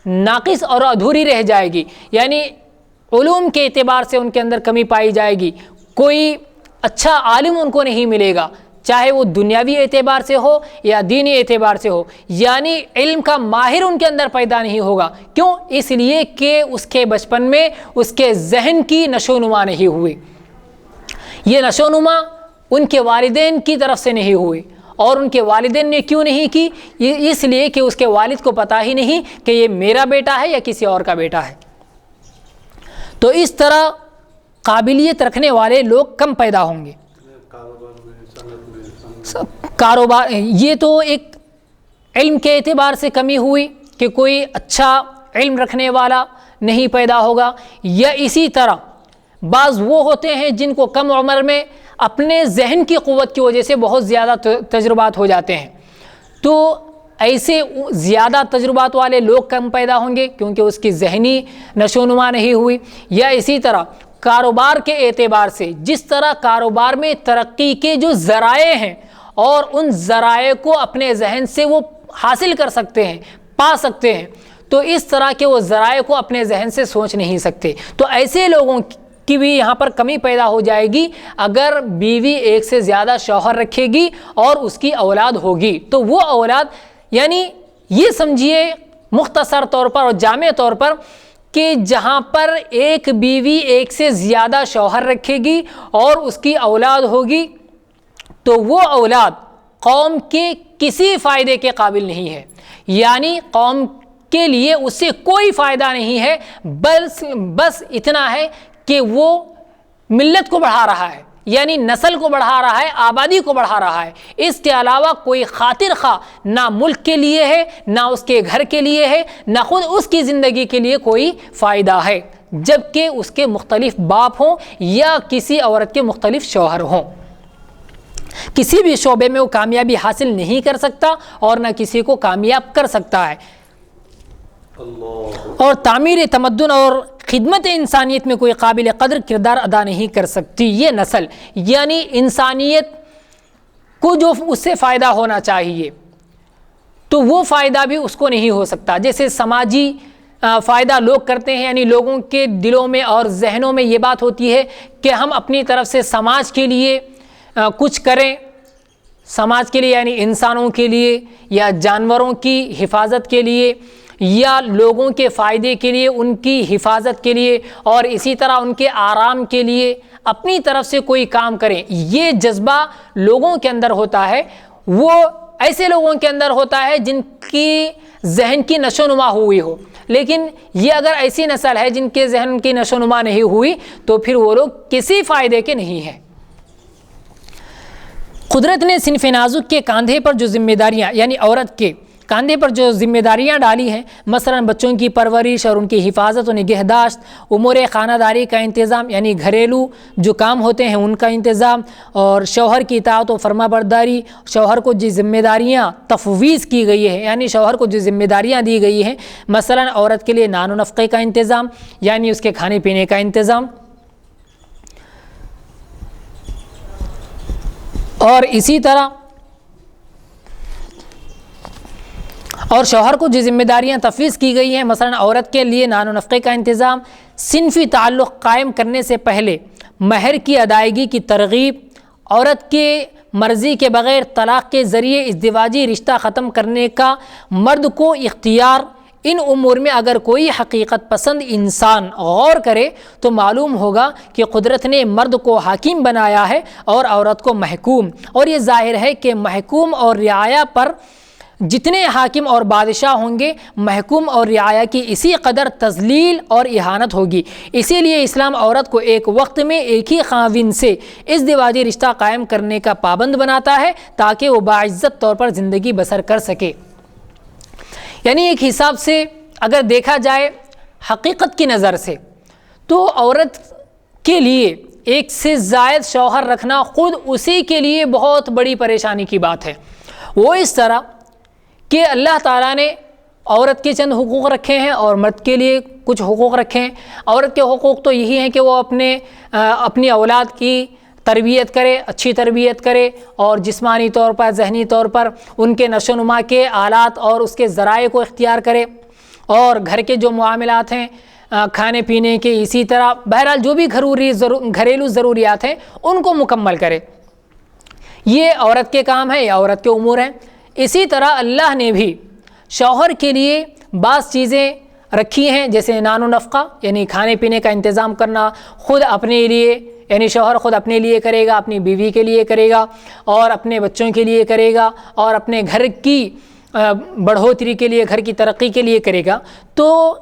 ناقص اور ادھوری رہ جائے گی، یعنی علوم کے اعتبار سے ان کے اندر کمی پائی جائے گی، کوئی اچھا عالم ان کو نہیں ملے گا، چاہے وہ دنیاوی اعتبار سے ہو یا دینی اعتبار سے ہو، یعنی علم کا ماہر ان کے اندر پیدا نہیں ہوگا۔ کیوں؟ اس لیے کہ اس کے بچپن میں اس کے ذہن کی نشو نما نہیں ہوئی، یہ نشو نما ان کے والدین کی طرف سے نہیں ہوئی، اور ان کے والدین نے کیوں نہیں کی؟ اس لیے کہ اس کے والد کو پتہ ہی نہیں کہ یہ میرا بیٹا ہے یا کسی اور کا بیٹا ہے۔ تو اس طرح قابلیت رکھنے والے لوگ کم پیدا ہوں گے۔ کاروبار، یہ تو ایک علم کے اعتبار سے کمی ہوئی کہ کوئی اچھا علم رکھنے والا نہیں پیدا ہوگا، یا اسی طرح بعض وہ ہوتے ہیں جن کو کم عمر میں اپنے ذہن کی قوت کی وجہ سے بہت زیادہ تجربات ہو جاتے ہیں، تو ایسے زیادہ تجربات والے لوگ کم پیدا ہوں گے کیونکہ اس کی ذہنی نشو و نما نہیں ہوئی۔ یا اسی طرح کاروبار کے اعتبار سے جس طرح کاروبار میں ترقی کے جو ذرائع ہیں اور ان ذرائع کو اپنے ذہن سے وہ حاصل کر سکتے ہیں، پا سکتے ہیں، تو اس طرح کے وہ ذرائع کو اپنے ذہن سے سوچ نہیں سکتے، تو ایسے لوگوں کی بھی یہاں پر کمی پیدا ہو جائے گی۔ اگر بیوی ایک سے زیادہ شوہر رکھے گی اور اس کی اولاد ہوگی تو وہ اولاد، یعنی یہ سمجھیے مختصر طور پر اور جامع طور پر کہ جہاں پر ایک بیوی ایک سے زیادہ شوہر رکھے گی اور اس کی اولاد ہوگی تو وہ اولاد قوم کے کسی فائدے کے قابل نہیں ہے، یعنی قوم کے لیے اس سے کوئی فائدہ نہیں ہے، بس اتنا ہے کہ وہ ملت کو بڑھا رہا ہے، یعنی نسل کو بڑھا رہا ہے، آبادی کو بڑھا رہا ہے، اس کے علاوہ کوئی خاطر خواہ نہ ملک کے لیے ہے، نہ اس کے گھر کے لیے ہے، نہ خود اس کی زندگی کے لیے کوئی فائدہ ہے، جبکہ اس کے مختلف باپ ہوں یا کسی عورت کے مختلف شوہر ہوں۔ کسی بھی شعبے میں وہ کامیابی حاصل نہیں کر سکتا اور نہ کسی کو کامیاب کر سکتا ہے، اور تعمیر تمدن اور خدمت انسانیت میں کوئی قابل قدر کردار ادا نہیں کر سکتی یہ نسل، یعنی انسانیت کو جو اس سے فائدہ ہونا چاہیے تو وہ فائدہ بھی اس کو نہیں ہو سکتا۔ جیسے سماجی فائدہ لوگ کرتے ہیں، یعنی لوگوں کے دلوں میں اور ذہنوں میں یہ بات ہوتی ہے کہ ہم اپنی طرف سے سماج کے لیے کچھ کریں، سماج کے لیے یعنی انسانوں کے لیے یا جانوروں کی حفاظت کے لیے یا لوگوں کے فائدے کے لیے، ان کی حفاظت کے لیے اور اسی طرح ان کے آرام کے لیے اپنی طرف سے کوئی کام کریں، یہ جذبہ لوگوں کے اندر ہوتا ہے۔ وہ ایسے لوگوں کے اندر ہوتا ہے جن کی ذہن کی نشو و نما ہوئی ہو، لیکن یہ اگر ایسی نسل ہے جن کے ذہن کی نشو و نما نہیں ہوئی تو پھر وہ لوگ کسی فائدے کے نہیں ہیں۔ قدرت نے صنف نازک کے کاندھے پر جو ذمہ داریاں، یعنی عورت کے کاندھے پر جو ذمہ داریاں ڈالی ہیں، مثلا بچوں کی پرورش اور ان کی حفاظت و نگہداشت، امور خانہ داری کا انتظام یعنی گھریلو جو کام ہوتے ہیں ان کا انتظام، اور شوہر کی اطاعت و فرما برداری، شوہر کو جو ذمہ داریاں تفویض کی گئی ہیں یعنی شوہر کو جو ذمہ داریاں دی گئی ہیں، مثلا عورت کے لیے نان و نفقے کا انتظام یعنی اس کے کھانے پینے کا انتظام، اور اسی طرح اور شوہر کو جو ذمہ داریاں تفویض کی گئی ہیں، مثلا عورت کے لیے نان و نفقے کا انتظام، صنفی تعلق قائم کرنے سے پہلے مہر کی ادائیگی کی ترغیب، عورت کے مرضی کے بغیر طلاق کے ذریعے ازدواجی رشتہ ختم کرنے کا مرد کو اختیار، ان امور میں اگر کوئی حقیقت پسند انسان غور کرے تو معلوم ہوگا کہ قدرت نے مرد کو حاکم بنایا ہے اور عورت کو محکوم، اور یہ ظاہر ہے کہ محکوم اور رعایا پر جتنے حاکم اور بادشاہ ہوں گے، محکوم اور رعایا کی اسی قدر تذلیل اور اہانت ہوگی۔ اسی لیے اسلام عورت کو ایک وقت میں ایک ہی خاوند سے ازدواجی رشتہ قائم کرنے کا پابند بناتا ہے تاکہ وہ باعزت طور پر زندگی بسر کر سکے۔ یعنی ایک حساب سے اگر دیکھا جائے حقیقت کی نظر سے تو عورت کے لیے ایک سے زائد شوہر رکھنا خود اسی کے لیے بہت بڑی پریشانی کی بات ہے۔ وہ اس طرح کہ اللہ تعالیٰ نے عورت کے چند حقوق رکھے ہیں اور مرد کے لیے کچھ حقوق رکھے ہیں۔ عورت کے حقوق تو یہی ہیں کہ وہ اپنی اولاد کی تربیت کرے، اچھی تربیت کرے، اور جسمانی طور پر ذہنی طور پر ان کے نشو و نما کے آلات اور اس کے ذرائع کو اختیار کرے، اور گھر کے جو معاملات ہیں کھانے پینے کے، اسی طرح بہرحال جو بھی گھریلو ضروریات ہیں ان کو مکمل کرے. یہ عورت کے کام ہے، یہ عورت کے امور ہیں. اسی طرح اللہ نے بھی شوہر کے لیے بعض چیزیں رکھی ہیں، جیسے نان و نفقہ یعنی کھانے پینے کا انتظام کرنا خود اپنے لیے، یعنی شوہر خود اپنے لیے کرے گا، اپنی بیوی کے لیے کرے گا اور اپنے بچوں کے لیے کرے گا اور اپنے گھر کی بڑھوتری کے لیے، گھر کی ترقی کے لیے کرے گا. تو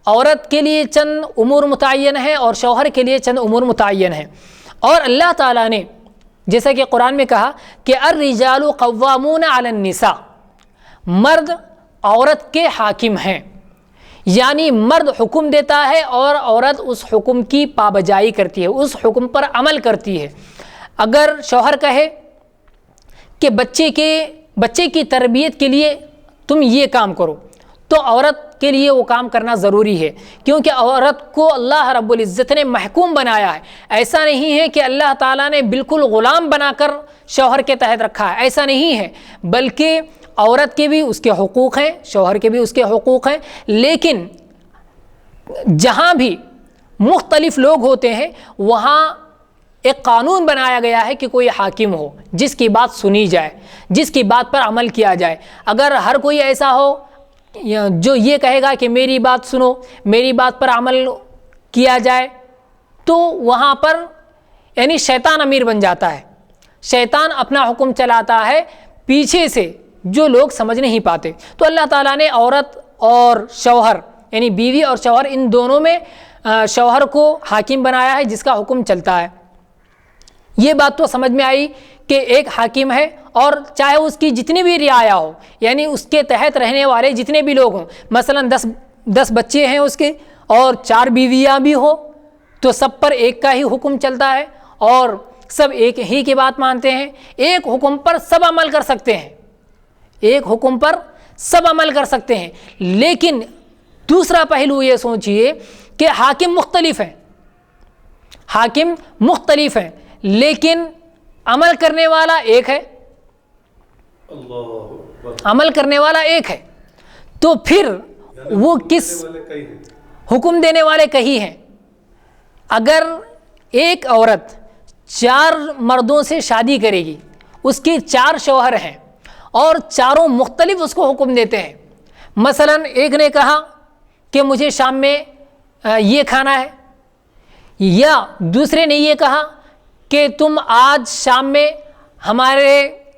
عورت کے لیے چند امور متعین ہیں اور شوہر کے لیے چند امور متعین ہیں. اور اللہ تعالیٰ نے جیسا کہ قرآن میں کہا کہ الرجال قوامون علی النساء، مرد عورت کے حاکم ہیں، یعنی مرد حکم دیتا ہے اور عورت اس حکم کی پابجائی کرتی ہے، اس حکم پر عمل کرتی ہے. اگر شوہر کہے کہ بچے کی تربیت کے لیے تم یہ کام کرو تو عورت کے لیے وہ کام کرنا ضروری ہے، کیونکہ عورت کو اللہ رب العزت نے محکوم بنایا ہے. ایسا نہیں ہے کہ اللہ تعالیٰ نے بالکل غلام بنا کر شوہر کے تحت رکھا ہے، ایسا نہیں ہے، بلکہ عورت کے بھی اس کے حقوق ہیں، شوہر کے بھی اس کے حقوق ہیں. لیکن جہاں بھی مختلف لوگ ہوتے ہیں وہاں ایک قانون بنایا گیا ہے کہ کوئی حاکم ہو جس کی بات سنی جائے، جس کی بات پر عمل کیا جائے. اگر ہر کوئی ایسا ہو جو یہ کہے گا کہ میری بات سنو، میری بات پر عمل کیا جائے، تو وہاں پر یعنی شیطان امیر بن جاتا ہے، شیطان اپنا حکم چلاتا ہے پیچھے سے جو لوگ سمجھ نہیں پاتے. تو اللہ تعالیٰ نے عورت اور شوہر یعنی بیوی اور شوہر ان دونوں میں شوہر کو حاکم بنایا ہے جس کا حکم چلتا ہے. یہ بات تو سمجھ میں آئی کہ ایک حاکم ہے اور چاہے اس کی جتنی بھی رعایا ہو، یعنی اس کے تحت رہنے والے جتنے بھی لوگ ہوں، مثلا 10 بچے ہیں اس کے اور 4 بیویاں بھی ہو، تو سب پر ایک کا ہی حکم چلتا ہے اور سب ایک ہی کی بات مانتے ہیں. ایک حکم پر سب عمل کر سکتے ہیں، ایک حکم پر سب عمل کر سکتے ہیں. لیکن دوسرا پہلو یہ سوچئے کہ حاکم مختلف ہیں، حاکم مختلف ہیں لیکن عمل کرنے والا ایک ہے، عمل کرنے والا ایک ہے. تو پھر وہ کس حکم دینے والے کئی ہیں. اگر ایک عورت 4 مردوں سے شادی کرے گی، اس کی 4 شوہر ہیں اور چاروں مختلف اس کو حکم دیتے ہیں. مثلا ایک نے کہا کہ مجھے شام میں یہ کھانا ہے، یا دوسرے نے یہ کہا کہ تم آج شام میں ہمارے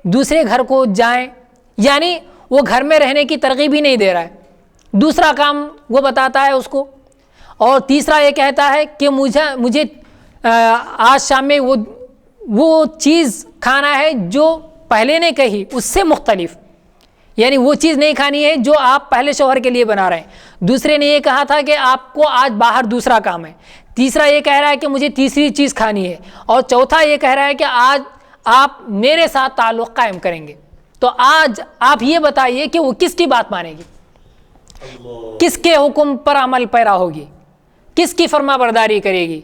دوسرے گھر کو جائیں، یعنی وہ گھر میں رہنے کی ترغیب ہی نہیں دے رہا ہے، دوسرا کام وہ بتاتا ہے اس کو. اور تیسرا یہ کہتا ہے کہ مجھے آج شام میں وہ چیز کھانا ہے جو پہلے نے کہی اس سے مختلف، یعنی وہ چیز نہیں کھانی ہے جو آپ پہلے شوہر کے لیے بنا رہے ہیں. دوسرے نے یہ کہا تھا کہ آپ کو آج باہر دوسرا کام ہے، تیسرا یہ کہہ رہا ہے کہ مجھے تیسری چیز کھانی ہے، اور چوتھا یہ کہہ رہا ہے کہ آج آپ میرے ساتھ تعلق قائم کریں گے. تو آج آپ یہ بتائیے کہ وہ کس کی بات مانے گی، کس کے حکم پر عمل پیرا ہوگی، کس کی فرما برداری کرے گی.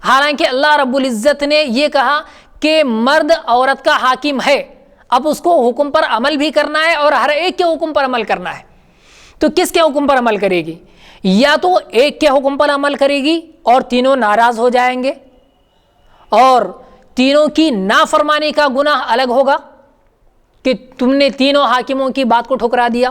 حالانکہ اللہ رب العزت نے یہ کہا کہ مرد عورت کا حاکم ہے، اب اس کو حکم پر عمل بھی کرنا ہے اور ہر ایک کے حکم پر عمل کرنا ہے. تو کس کے حکم پر عمل کرے گی؟ یا تو ایک کے حکم پر عمل کرے گی اور تینوں ناراض ہو جائیں گے اور تینوں کی نافرمانی کا گناہ الگ ہوگا کہ تم نے تینوں حاکموں کی بات کو ٹھکرا دیا.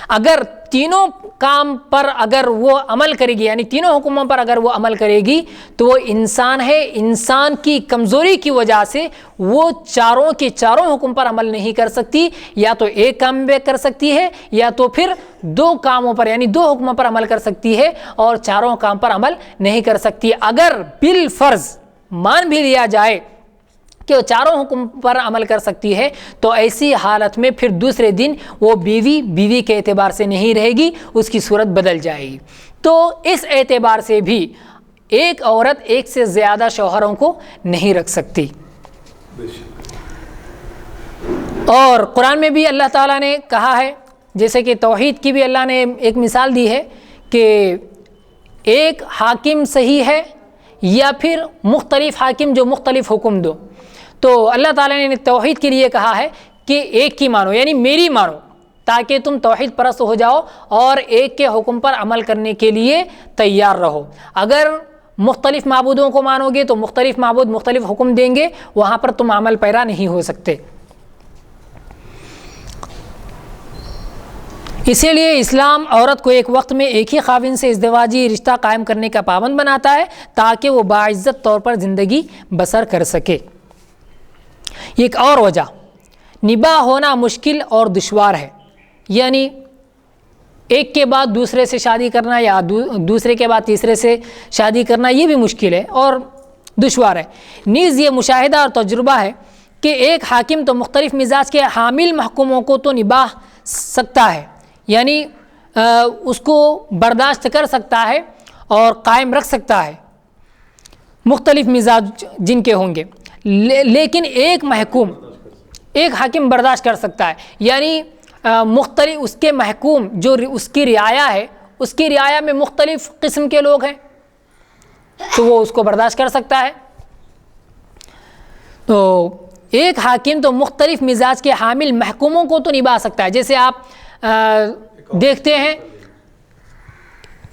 اگر تینوں کام پر اگر وہ عمل کرے گی، یعنی تینوں حکموں پر اگر وہ عمل کرے گی تو وہ انسان ہے، انسان کی کمزوری کی وجہ سے وہ چاروں کے چاروں حکم پر عمل نہیں کر سکتی، یا تو ایک کام میں کر سکتی ہے یا تو پھر 2 کاموں پر یعنی 2 حکموں پر عمل کر سکتی ہے اور چاروں کام پر عمل نہیں کر سکتی. اگر بالفرض مان بھی لیا جائے کہ وہ چاروں حکم پر عمل کر سکتی ہے تو ایسی حالت میں پھر دوسرے دن وہ بیوی کے اعتبار سے نہیں رہے گی، اس کی صورت بدل جائے گی. تو اس اعتبار سے بھی ایک عورت ایک سے زیادہ شوہروں کو نہیں رکھ سکتی. اور قرآن میں بھی اللہ تعالیٰ نے کہا ہے، جیسے کہ توحید کی بھی اللہ نے ایک مثال دی ہے کہ ایک حاکم صحیح ہے یا پھر مختلف حاکم جو مختلف حکم دو. تو اللہ تعالیٰ نے توحید کے لیے کہا ہے کہ ایک کی مانو، یعنی میری مانو، تاکہ تم توحید پرست ہو جاؤ اور ایک کے حکم پر عمل کرنے کے لیے تیار رہو۔ اگر مختلف معبودوں کو مانو گے تو مختلف معبود مختلف حکم دیں گے، وہاں پر تم عمل پیرا نہیں ہو سکتے۔ اسی لیے اسلام عورت کو ایک وقت میں ایک ہی خاوند سے ازدواجی رشتہ قائم کرنے کا پابند بناتا ہے تاکہ وہ باعزت طور پر زندگی بسر کر سکے۔ ایک اور وجہ نباہ ہونا مشکل اور دشوار ہے، یعنی ایک کے بعد دوسرے سے شادی کرنا یا دوسرے کے بعد تیسرے سے شادی کرنا یہ بھی مشکل ہے اور دشوار ہے۔ نیز یہ مشاہدہ اور تجربہ ہے کہ ایک حاکم تو مختلف مزاج کے حامل محکوموں کو تو نباہ سکتا ہے، یعنی اس کو برداشت کر سکتا ہے اور قائم رکھ سکتا ہے مختلف مزاج جن کے ہوں گے، لیکن ایک محکوم ایک حاکم برداشت کر سکتا ہے، یعنی مختلف اس کے محکوم جو اس کی رعایا ہے، اس کی رعایا میں مختلف قسم کے لوگ ہیں تو وہ اس کو برداشت کر سکتا ہے۔ تو ایک حاکم تو مختلف مزاج کے حامل محکوموں کو تو نبھا سکتا ہے، جیسے آپ دیکھتے ہیں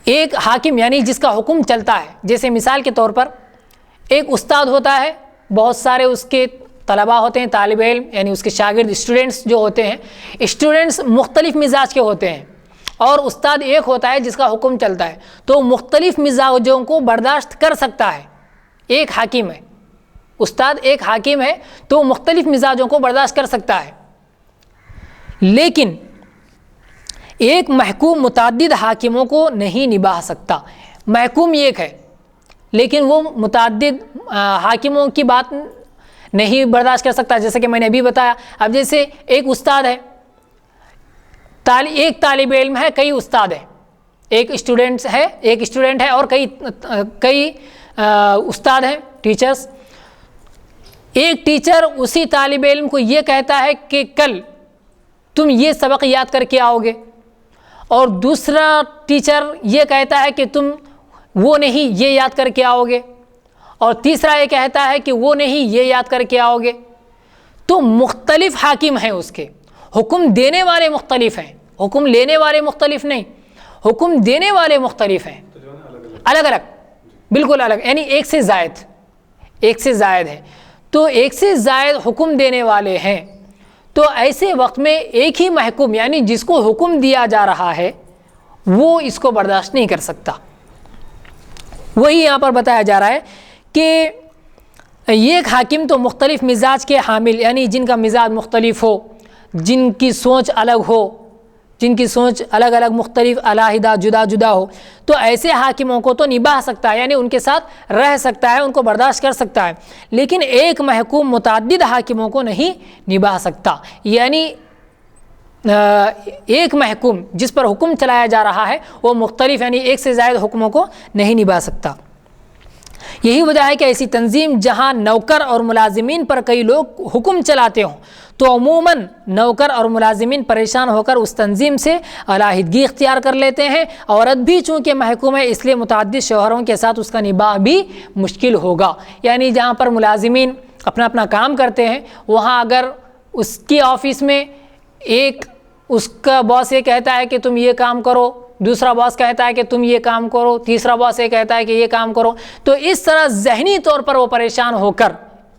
ایک حاکم یعنی جس کا حکم چلتا ہے، جیسے مثال کے طور پر ایک استاد ہوتا ہے، بہت سارے اس کے طلباء ہوتے ہیں، طالب علم یعنی اس کے شاگرد اسٹوڈنٹس جو ہوتے ہیں، اسٹوڈنٹس مختلف مزاج کے ہوتے ہیں اور استاد ایک ہوتا ہے جس کا حکم چلتا ہے، تو مختلف مزاجوں کو برداشت کر سکتا ہے۔ ایک حاکم ہے، استاد ایک حاکم ہے تو مختلف مزاجوں کو برداشت کر سکتا ہے، لیکن ایک محکوم متعدد حاکموں کو نہیں نبھا سکتا۔ محکوم ایک ہے لیکن وہ متعدد حاکموں کی بات نہیں برداشت کر سکتا، جیسے کہ میں نے ابھی بتایا۔ اب جیسے ایک استاد ہے، ایک طالب علم ہے، کئی استاد ہیں، ایک اسٹوڈنٹ ہے اور کئی استاد ہیں، ٹیچرز۔ ایک ٹیچر اسی طالب علم کو یہ کہتا ہے کہ کل تم یہ سبق یاد کر کے آؤ گے، اور دوسرا ٹیچر یہ کہتا ہے کہ تم وہ نہیں یہ یاد کر کے آؤ گے، اور تیسرا یہ کہتا ہے کہ وہ نہیں یہ یاد کر کے آؤ گے، تو مختلف حاکم ہیں، اس کے حکم دینے والے مختلف ہیں، حکم لینے والے مختلف نہیں، حکم دینے والے مختلف ہیں، الگ الگ، بالکل الگ، یعنی ایک سے زائد ہے، تو ایک سے زائد حکم دینے والے ہیں۔ تو ایسے وقت میں ایک ہی محکوم یعنی جس کو حکم دیا جا رہا ہے وہ اس کو برداشت نہیں کر سکتا۔ وہی یہاں پر بتایا جا رہا ہے کہ ایک حاکم تو مختلف مزاج کے حامل یعنی جن کا مزاج مختلف ہو، جن کی سوچ الگ ہو، جن کی سوچ الگ الگ مختلف علیحدہ جدا ہو، تو ایسے حاکموں کو تو نبھا سکتا ہے، یعنی ان کے ساتھ رہ سکتا ہے، ان کو برداشت کر سکتا ہے، لیکن ایک محکوم متعدد حاکموں کو نہیں نبھا سکتا، یعنی ایک محکوم جس پر حکم چلایا جا رہا ہے وہ مختلف یعنی ایک سے زائد حکموں کو نہیں نبھا سکتا۔ یہی وجہ ہے کہ ایسی تنظیم جہاں نوکر اور ملازمین پر کئی لوگ حکم چلاتے ہوں تو عموماً نوکر اور ملازمین پریشان ہو کر اس تنظیم سے علیحدگی اختیار کر لیتے ہیں۔ عورت بھی چونکہ محکوم ہے اس لیے متعدد شوہروں کے ساتھ اس کا نباہ بھی مشکل ہوگا، یعنی جہاں پر ملازمین اپنا اپنا کام کرتے ہیں وہاں اگر اس کی آفس میں ایک اس کا باس یہ کہتا ہے کہ تم یہ کام کرو، دوسرا باس کہتا ہے کہ تم یہ کام کرو، تیسرا باس یہ کہتا ہے کہ یہ کام کرو، تو اس طرح ذہنی طور پر وہ پریشان ہو کر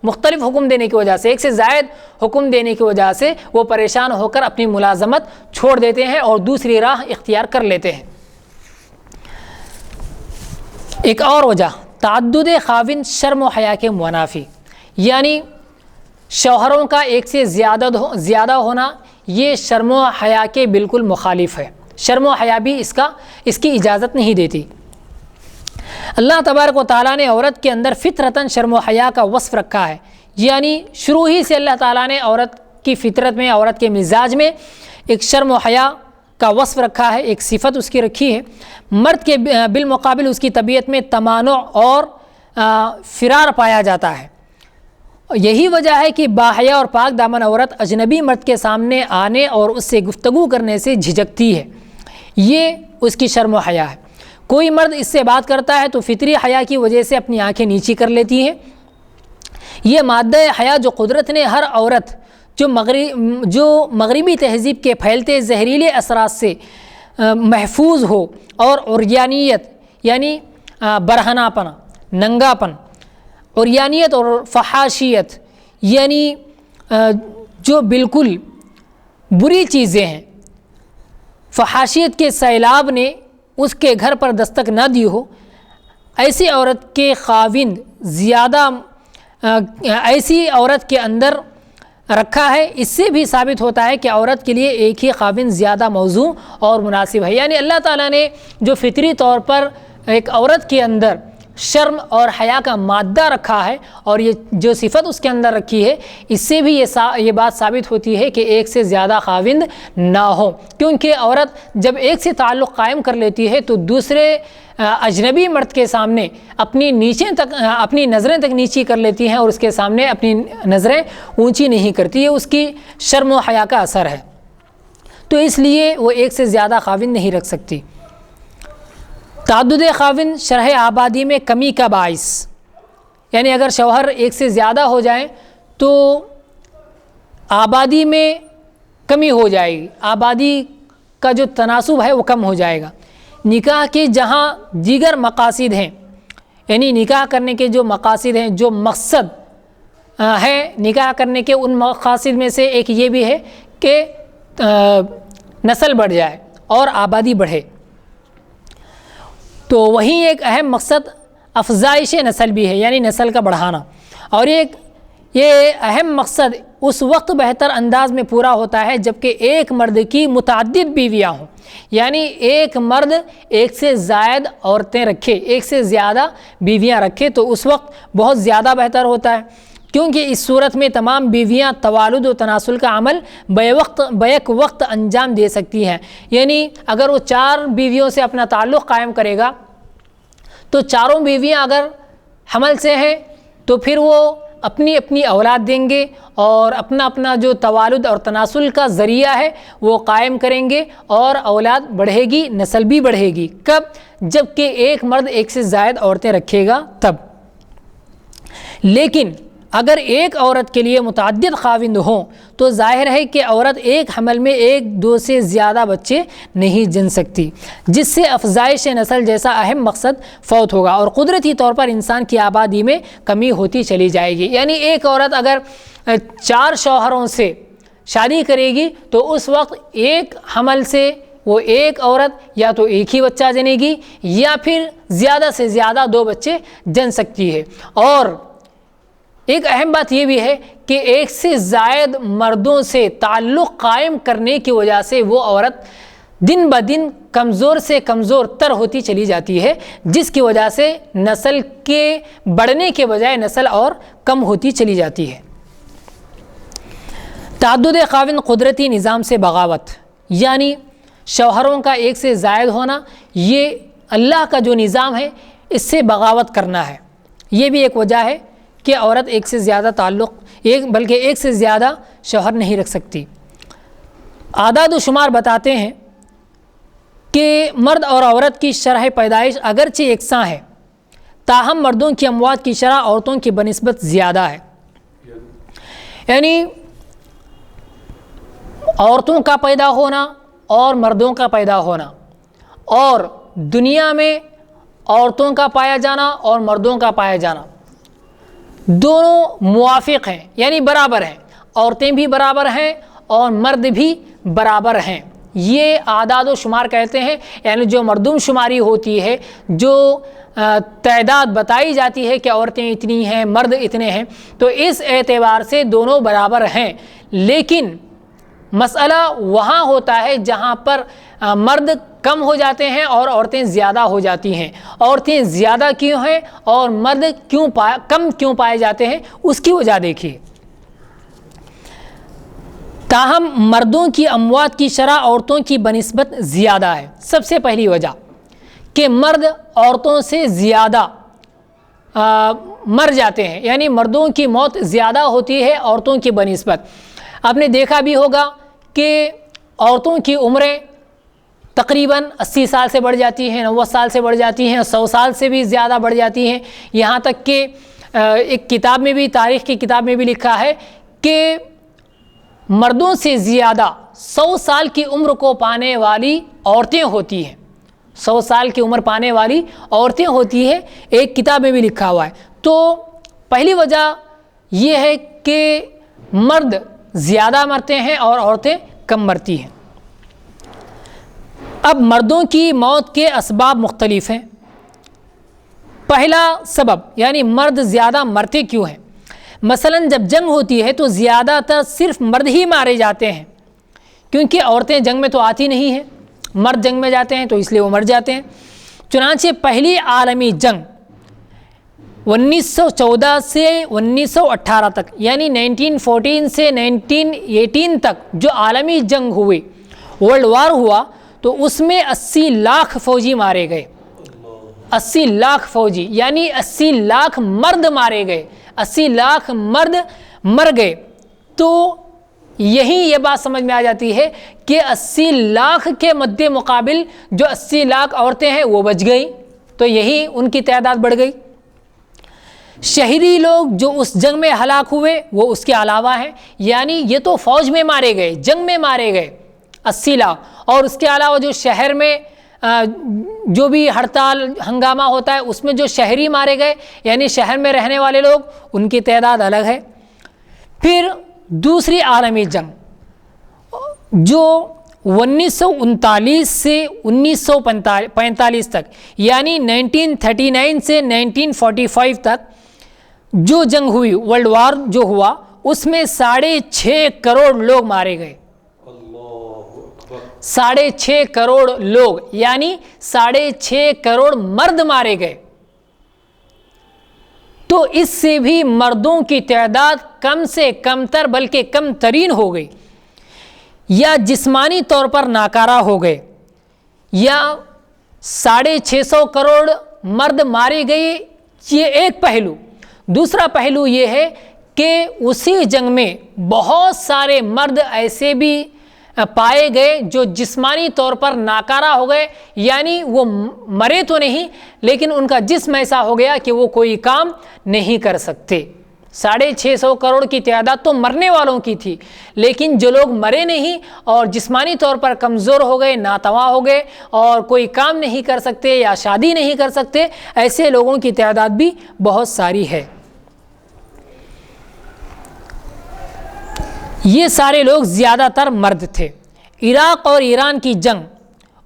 مختلف حکم دینے کی وجہ سے، ایک سے زائد حکم دینے کی وجہ سے وہ پریشان ہو کر اپنی ملازمت چھوڑ دیتے ہیں اور دوسری راہ اختیار کر لیتے ہیں۔ ایک اور وجہ تعدد خاوند شرم و حیا کے منافی، یعنی شوہروں کا ایک سے زیادہ ہونا یہ شرم و حیا کے بالکل مخالف ہے۔ شرم و حیا بھی اس کی اجازت نہیں دیتی۔ اللہ تبارک و تعالیٰ نے عورت کے اندر فطرتاً شرم و حیا کا وصف رکھا ہے، یعنی شروع ہی سے اللہ تعالیٰ نے عورت کی فطرت میں، عورت کے مزاج میں ایک شرم و حیا کا وصف رکھا ہے، ایک صفت اس کی رکھی ہے۔ مرد کے بالمقابل اس کی طبیعت میں تمانع اور فرار پایا جاتا ہے۔ یہی وجہ ہے کہ باحیا اور پاک دامن عورت اجنبی مرد کے سامنے آنے اور اس سے گفتگو کرنے سے جھجکتی ہے، یہ اس کی شرم و حیا ہے۔ کوئی مرد اس سے بات کرتا ہے تو فطری حیا کی وجہ سے اپنی آنکھیں نیچی کر لیتی ہیں۔ یہ مادہ حیات جو قدرت نے ہر عورت جو مغربی تہذیب کے پھیلتے زہریلے اثرات سے محفوظ ہو اور عریانیت یعنی برہنہ پن، ننگا پن، عریانیت اور فحاشیت یعنی جو بالکل بری چیزیں ہیں، فحاشیت کے سیلاب نے اس کے گھر پر دستک نہ دی ہو، ایسی عورت کے خاوند زیادہ ایسی عورت کے اندر رکھا ہے، اس سے بھی ثابت ہوتا ہے کہ عورت کے لیے ایک ہی خاوند زیادہ موزوں اور مناسب ہے۔ یعنی اللہ تعالیٰ نے جو فطری طور پر ایک عورت کے اندر شرم اور حیا کا مادہ رکھا ہے اور یہ جو صفت اس کے اندر رکھی ہے، اس سے بھی یہ بات ثابت ہوتی ہے کہ ایک سے زیادہ خاوند نہ ہو، کیونکہ عورت جب ایک سے تعلق قائم کر لیتی ہے تو دوسرے اجنبی مرد کے سامنے اپنی نظریں تک نیچی کر لیتی ہیں اور اس کے سامنے اپنی نظریں اونچی نہیں کرتی، یہ اس کی شرم و حیا کا اثر ہے، تو اس لیے وہ ایک سے زیادہ خاوند نہیں رکھ سکتی۔ تعدد خاوند شرح آبادی میں کمی کا باعث، یعنی اگر شوہر ایک سے زیادہ ہو جائیں تو آبادی میں کمی ہو جائے گی، آبادی کا جو تناسب ہے وہ کم ہو جائے گا۔ نکاح کے جہاں دیگر مقاصد ہیں، یعنی نکاح کرنے کے جو مقاصد ہیں، جو مقصد ہے نکاح کرنے کے، ان مقاصد میں سے ایک یہ بھی ہے کہ نسل بڑھ جائے اور آبادی بڑھے، تو وہیں ایک اہم مقصد افزائش نسل بھی ہے، یعنی نسل کا بڑھانا، اور یہ اہم مقصد اس وقت بہتر انداز میں پورا ہوتا ہے جبکہ ایک مرد کی متعدد بیویاں ہوں، یعنی ایک مرد ایک سے زائد عورتیں رکھے، ایک سے زیادہ بیویاں رکھے تو اس وقت بہت زیادہ بہتر ہوتا ہے، کیونکہ اس صورت میں تمام بیویاں توالد و تناسل کا عمل بیک وقت انجام دے سکتی ہیں۔ یعنی اگر وہ 4 بیویوں سے اپنا تعلق قائم کرے گا تو چاروں بیویاں اگر حمل سے ہیں تو پھر وہ اپنی اپنی اولاد دیں گے اور اپنا جو توالد اور تناسل کا ذریعہ ہے وہ قائم کریں گے اور اولاد بڑھے گی، نسل بھی بڑھے گی۔ کب؟ جبکہ ایک مرد ایک سے زائد عورتیں رکھے گا تب۔ لیکن اگر ایک عورت کے لیے متعدد خاوند ہوں تو ظاہر ہے کہ عورت ایک حمل میں 1-2 سے زیادہ بچے نہیں جن سکتی، جس سے افزائش نسل جیسا اہم مقصد فوت ہوگا اور قدرتی طور پر انسان کی آبادی میں کمی ہوتی چلی جائے گی۔ یعنی ایک عورت اگر 4 شوہروں سے شادی کرے گی تو اس وقت ایک حمل سے وہ ایک عورت یا تو ایک ہی بچہ جنے گی یا پھر زیادہ سے زیادہ 2 بچے جن سکتی ہے۔ اور ایک اہم بات یہ بھی ہے کہ ایک سے زائد مردوں سے تعلق قائم کرنے کی وجہ سے وہ عورت دن بدن کمزور سے کمزور تر ہوتی چلی جاتی ہے، جس کی وجہ سے نسل کے بڑھنے کے بجائے نسل اور کم ہوتی چلی جاتی ہے۔ تعدد خاوند قدرتی نظام سے بغاوت، یعنی شوہروں کا ایک سے زائد ہونا، یہ اللہ کا جو نظام ہے اس سے بغاوت کرنا ہے۔ یہ بھی ایک وجہ ہے کہ عورت ایک سے زیادہ بلکہ ایک سے زیادہ شوہر نہیں رکھ سکتی۔ اعداد و شمار بتاتے ہیں کہ مرد اور عورت کی شرح پیدائش اگرچہ یکساں ہے، تاہم مردوں کی اموات کی شرح عورتوں کی بنسبت زیادہ ہے۔ یعنی عورتوں کا پیدا ہونا اور مردوں کا پیدا ہونا، اور دنیا میں عورتوں کا پایا جانا اور مردوں کا پایا جانا دونوں موافق ہیں، یعنی برابر ہیں، عورتیں بھی برابر ہیں اور مرد بھی برابر ہیں۔ یہ اعداد و شمار کہتے ہیں، یعنی جو مردم شماری ہوتی ہے، جو تعداد بتائی جاتی ہے کہ عورتیں اتنی ہیں مرد اتنے ہیں، تو اس اعتبار سے دونوں برابر ہیں۔ لیکن مسئلہ وہاں ہوتا ہے جہاں پر مرد کم ہو جاتے ہیں اور عورتیں زیادہ ہو جاتی ہیں۔ عورتیں زیادہ کیوں ہیں اور مرد کم کیوں پائے جاتے ہیں، اس کی وجہ دیکھیے۔ تاہم مردوں کی اموات کی شرح عورتوں کی بنسبت زیادہ ہے۔ سب سے پہلی وجہ کہ مرد عورتوں سے زیادہ مر جاتے ہیں، یعنی مردوں کی موت زیادہ ہوتی ہے عورتوں کی بنسبت۔ آپ نے دیکھا بھی ہوگا کہ عورتوں کی عمریں تقریباً 80 سال سے بڑھ جاتی ہیں، 90 سال سے بڑھ جاتی ہیں، 100 سال سے بھی زیادہ بڑھ جاتی ہیں، یہاں تک کہ ایک کتاب میں بھی، تاریخ کی کتاب میں بھی لکھا ہے کہ مردوں سے زیادہ 100 سال کی عمر کو پانے والی عورتیں ہوتی ہیں، 100 سال کی عمر پانے والی عورتیں ہوتی ہیں، ایک کتاب میں بھی لکھا ہوا ہے۔ تو پہلی وجہ یہ ہے کہ مرد زیادہ مرتے ہیں اور عورتیں کم مرتی ہیں۔ اب مردوں کی موت کے اسباب مختلف ہیں۔ پہلا سبب یعنی مرد زیادہ مرتے کیوں ہیں؟ مثلا جب جنگ ہوتی ہے تو زیادہ تر صرف مرد ہی مارے جاتے ہیں، کیونکہ عورتیں جنگ میں تو آتی نہیں ہیں، مرد جنگ میں جاتے ہیں تو اس لیے وہ مر جاتے ہیں۔ چنانچہ پہلی عالمی جنگ 1914 سے 1918 تک یعنی 1914 سے 1918 تک جو عالمی جنگ ہوئی، ورلڈ وار ہوا، تو اس میں 80 لاکھ فوجی مارے گئے، 80 لاکھ فوجی یعنی 80 لاکھ مرد مارے گئے، 80 لاکھ مرد مر گئے۔ تو یہی یہ بات سمجھ میں آ جاتی ہے کہ 80 لاکھ کے مد مقابل جو 80 لاکھ عورتیں ہیں وہ بچ گئیں، تو یہی ان کی تعداد بڑھ گئی۔ شہری لوگ جو اس جنگ میں ہلاک ہوئے وہ اس کے علاوہ ہیں، یعنی یہ تو فوج میں مارے گئے، جنگ میں مارے گئے 80 لاکھ، اور اس کے علاوہ جو شہر میں جو بھی ہڑتال ہنگامہ ہوتا ہے اس میں جو شہری مارے گئے یعنی شہر میں رہنے والے لوگ، ان کی تعداد الگ ہے۔ پھر دوسری عالمی جنگ جو 1939 سے 1945 تک یعنی 1939 سے 1945 تک جو جنگ ہوئی، ورلڈ وار جو ہوا، اس میں 6.5 کروڑ لوگ مارے گئے، 6.5 کروڑ لوگ یعنی 6.5 کروڑ مرد مارے گئے۔ تو اس سے بھی مردوں کی تعداد کم سے کم تر بلکہ کم ترین ہو گئی، یا جسمانی طور پر ناکارہ ہو گئے، یا 650 کروڑ مرد مارے گئے، یہ ایک پہلو۔ دوسرا پہلو یہ ہے کہ اسی جنگ میں بہت سارے مرد ایسے بھی پائے گئے جو جسمانی طور پر ناکارہ ہو گئے، یعنی وہ مرے تو نہیں لیکن ان کا جسم ایسا ہو گیا کہ وہ کوئی کام نہیں کر سکتے۔ 650 کروڑ کی تعداد تو مرنے والوں کی تھی، لیکن جو لوگ مرے نہیں اور جسمانی طور پر کمزور ہو گئے، ناتواں ہو گئے اور کوئی کام نہیں کر سکتے یا شادی نہیں کر سکتے، ایسے لوگوں کی تعداد بھی بہت ساری ہے۔ یہ سارے لوگ زیادہ تر مرد تھے۔ عراق اور ایران کی جنگ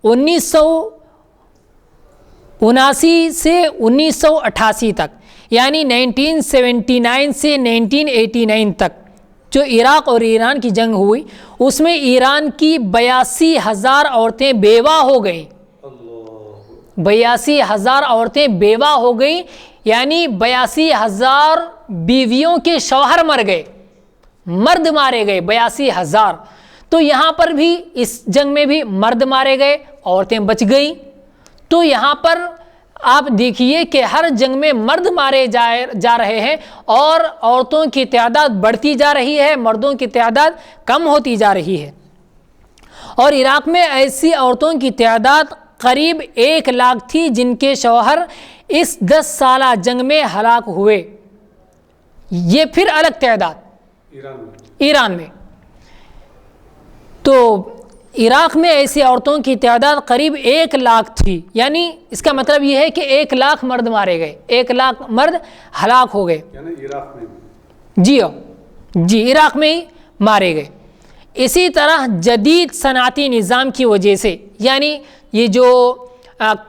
1979 سے 1988 تک یعنی 1979 سے 1989 تک جو عراق اور ایران کی جنگ ہوئی، اس میں ایران کی 82,000 عورتیں بیوہ ہو گئیں، 82,000 عورتیں بیوہ ہو گئیں، یعنی 82,000 بیویوں کے شوہر مر گئے، مرد مارے گئے 82,000۔ تو یہاں پر بھی اس جنگ میں بھی مرد مارے گئے، عورتیں بچ گئیں۔ تو یہاں پر آپ دیکھیے کہ ہر جنگ میں مرد مارے جا رہے ہیں اور عورتوں کی تعداد بڑھتی جا رہی ہے، مردوں کی تعداد کم ہوتی جا رہی ہے۔ اور عراق میں ایسی عورتوں کی تعداد قریب 1 لاکھ تھی جن کے شوہر اس 10 سالہ جنگ میں ہلاک ہوئے۔ یہ پھر الگ تعداد ایران میں۔ تو عراق میں ایسی عورتوں کی تعداد قریب 1 لاکھ تھی، یعنی اس کا مطلب یہ ہے کہ 1 لاکھ مرد مارے گئے، 1 لاکھ مرد ہلاک ہو گئے، جی عراق میں ہی مارے گئے۔ اسی طرح جدید صنعتی نظام کی وجہ سے، یعنی یہ جو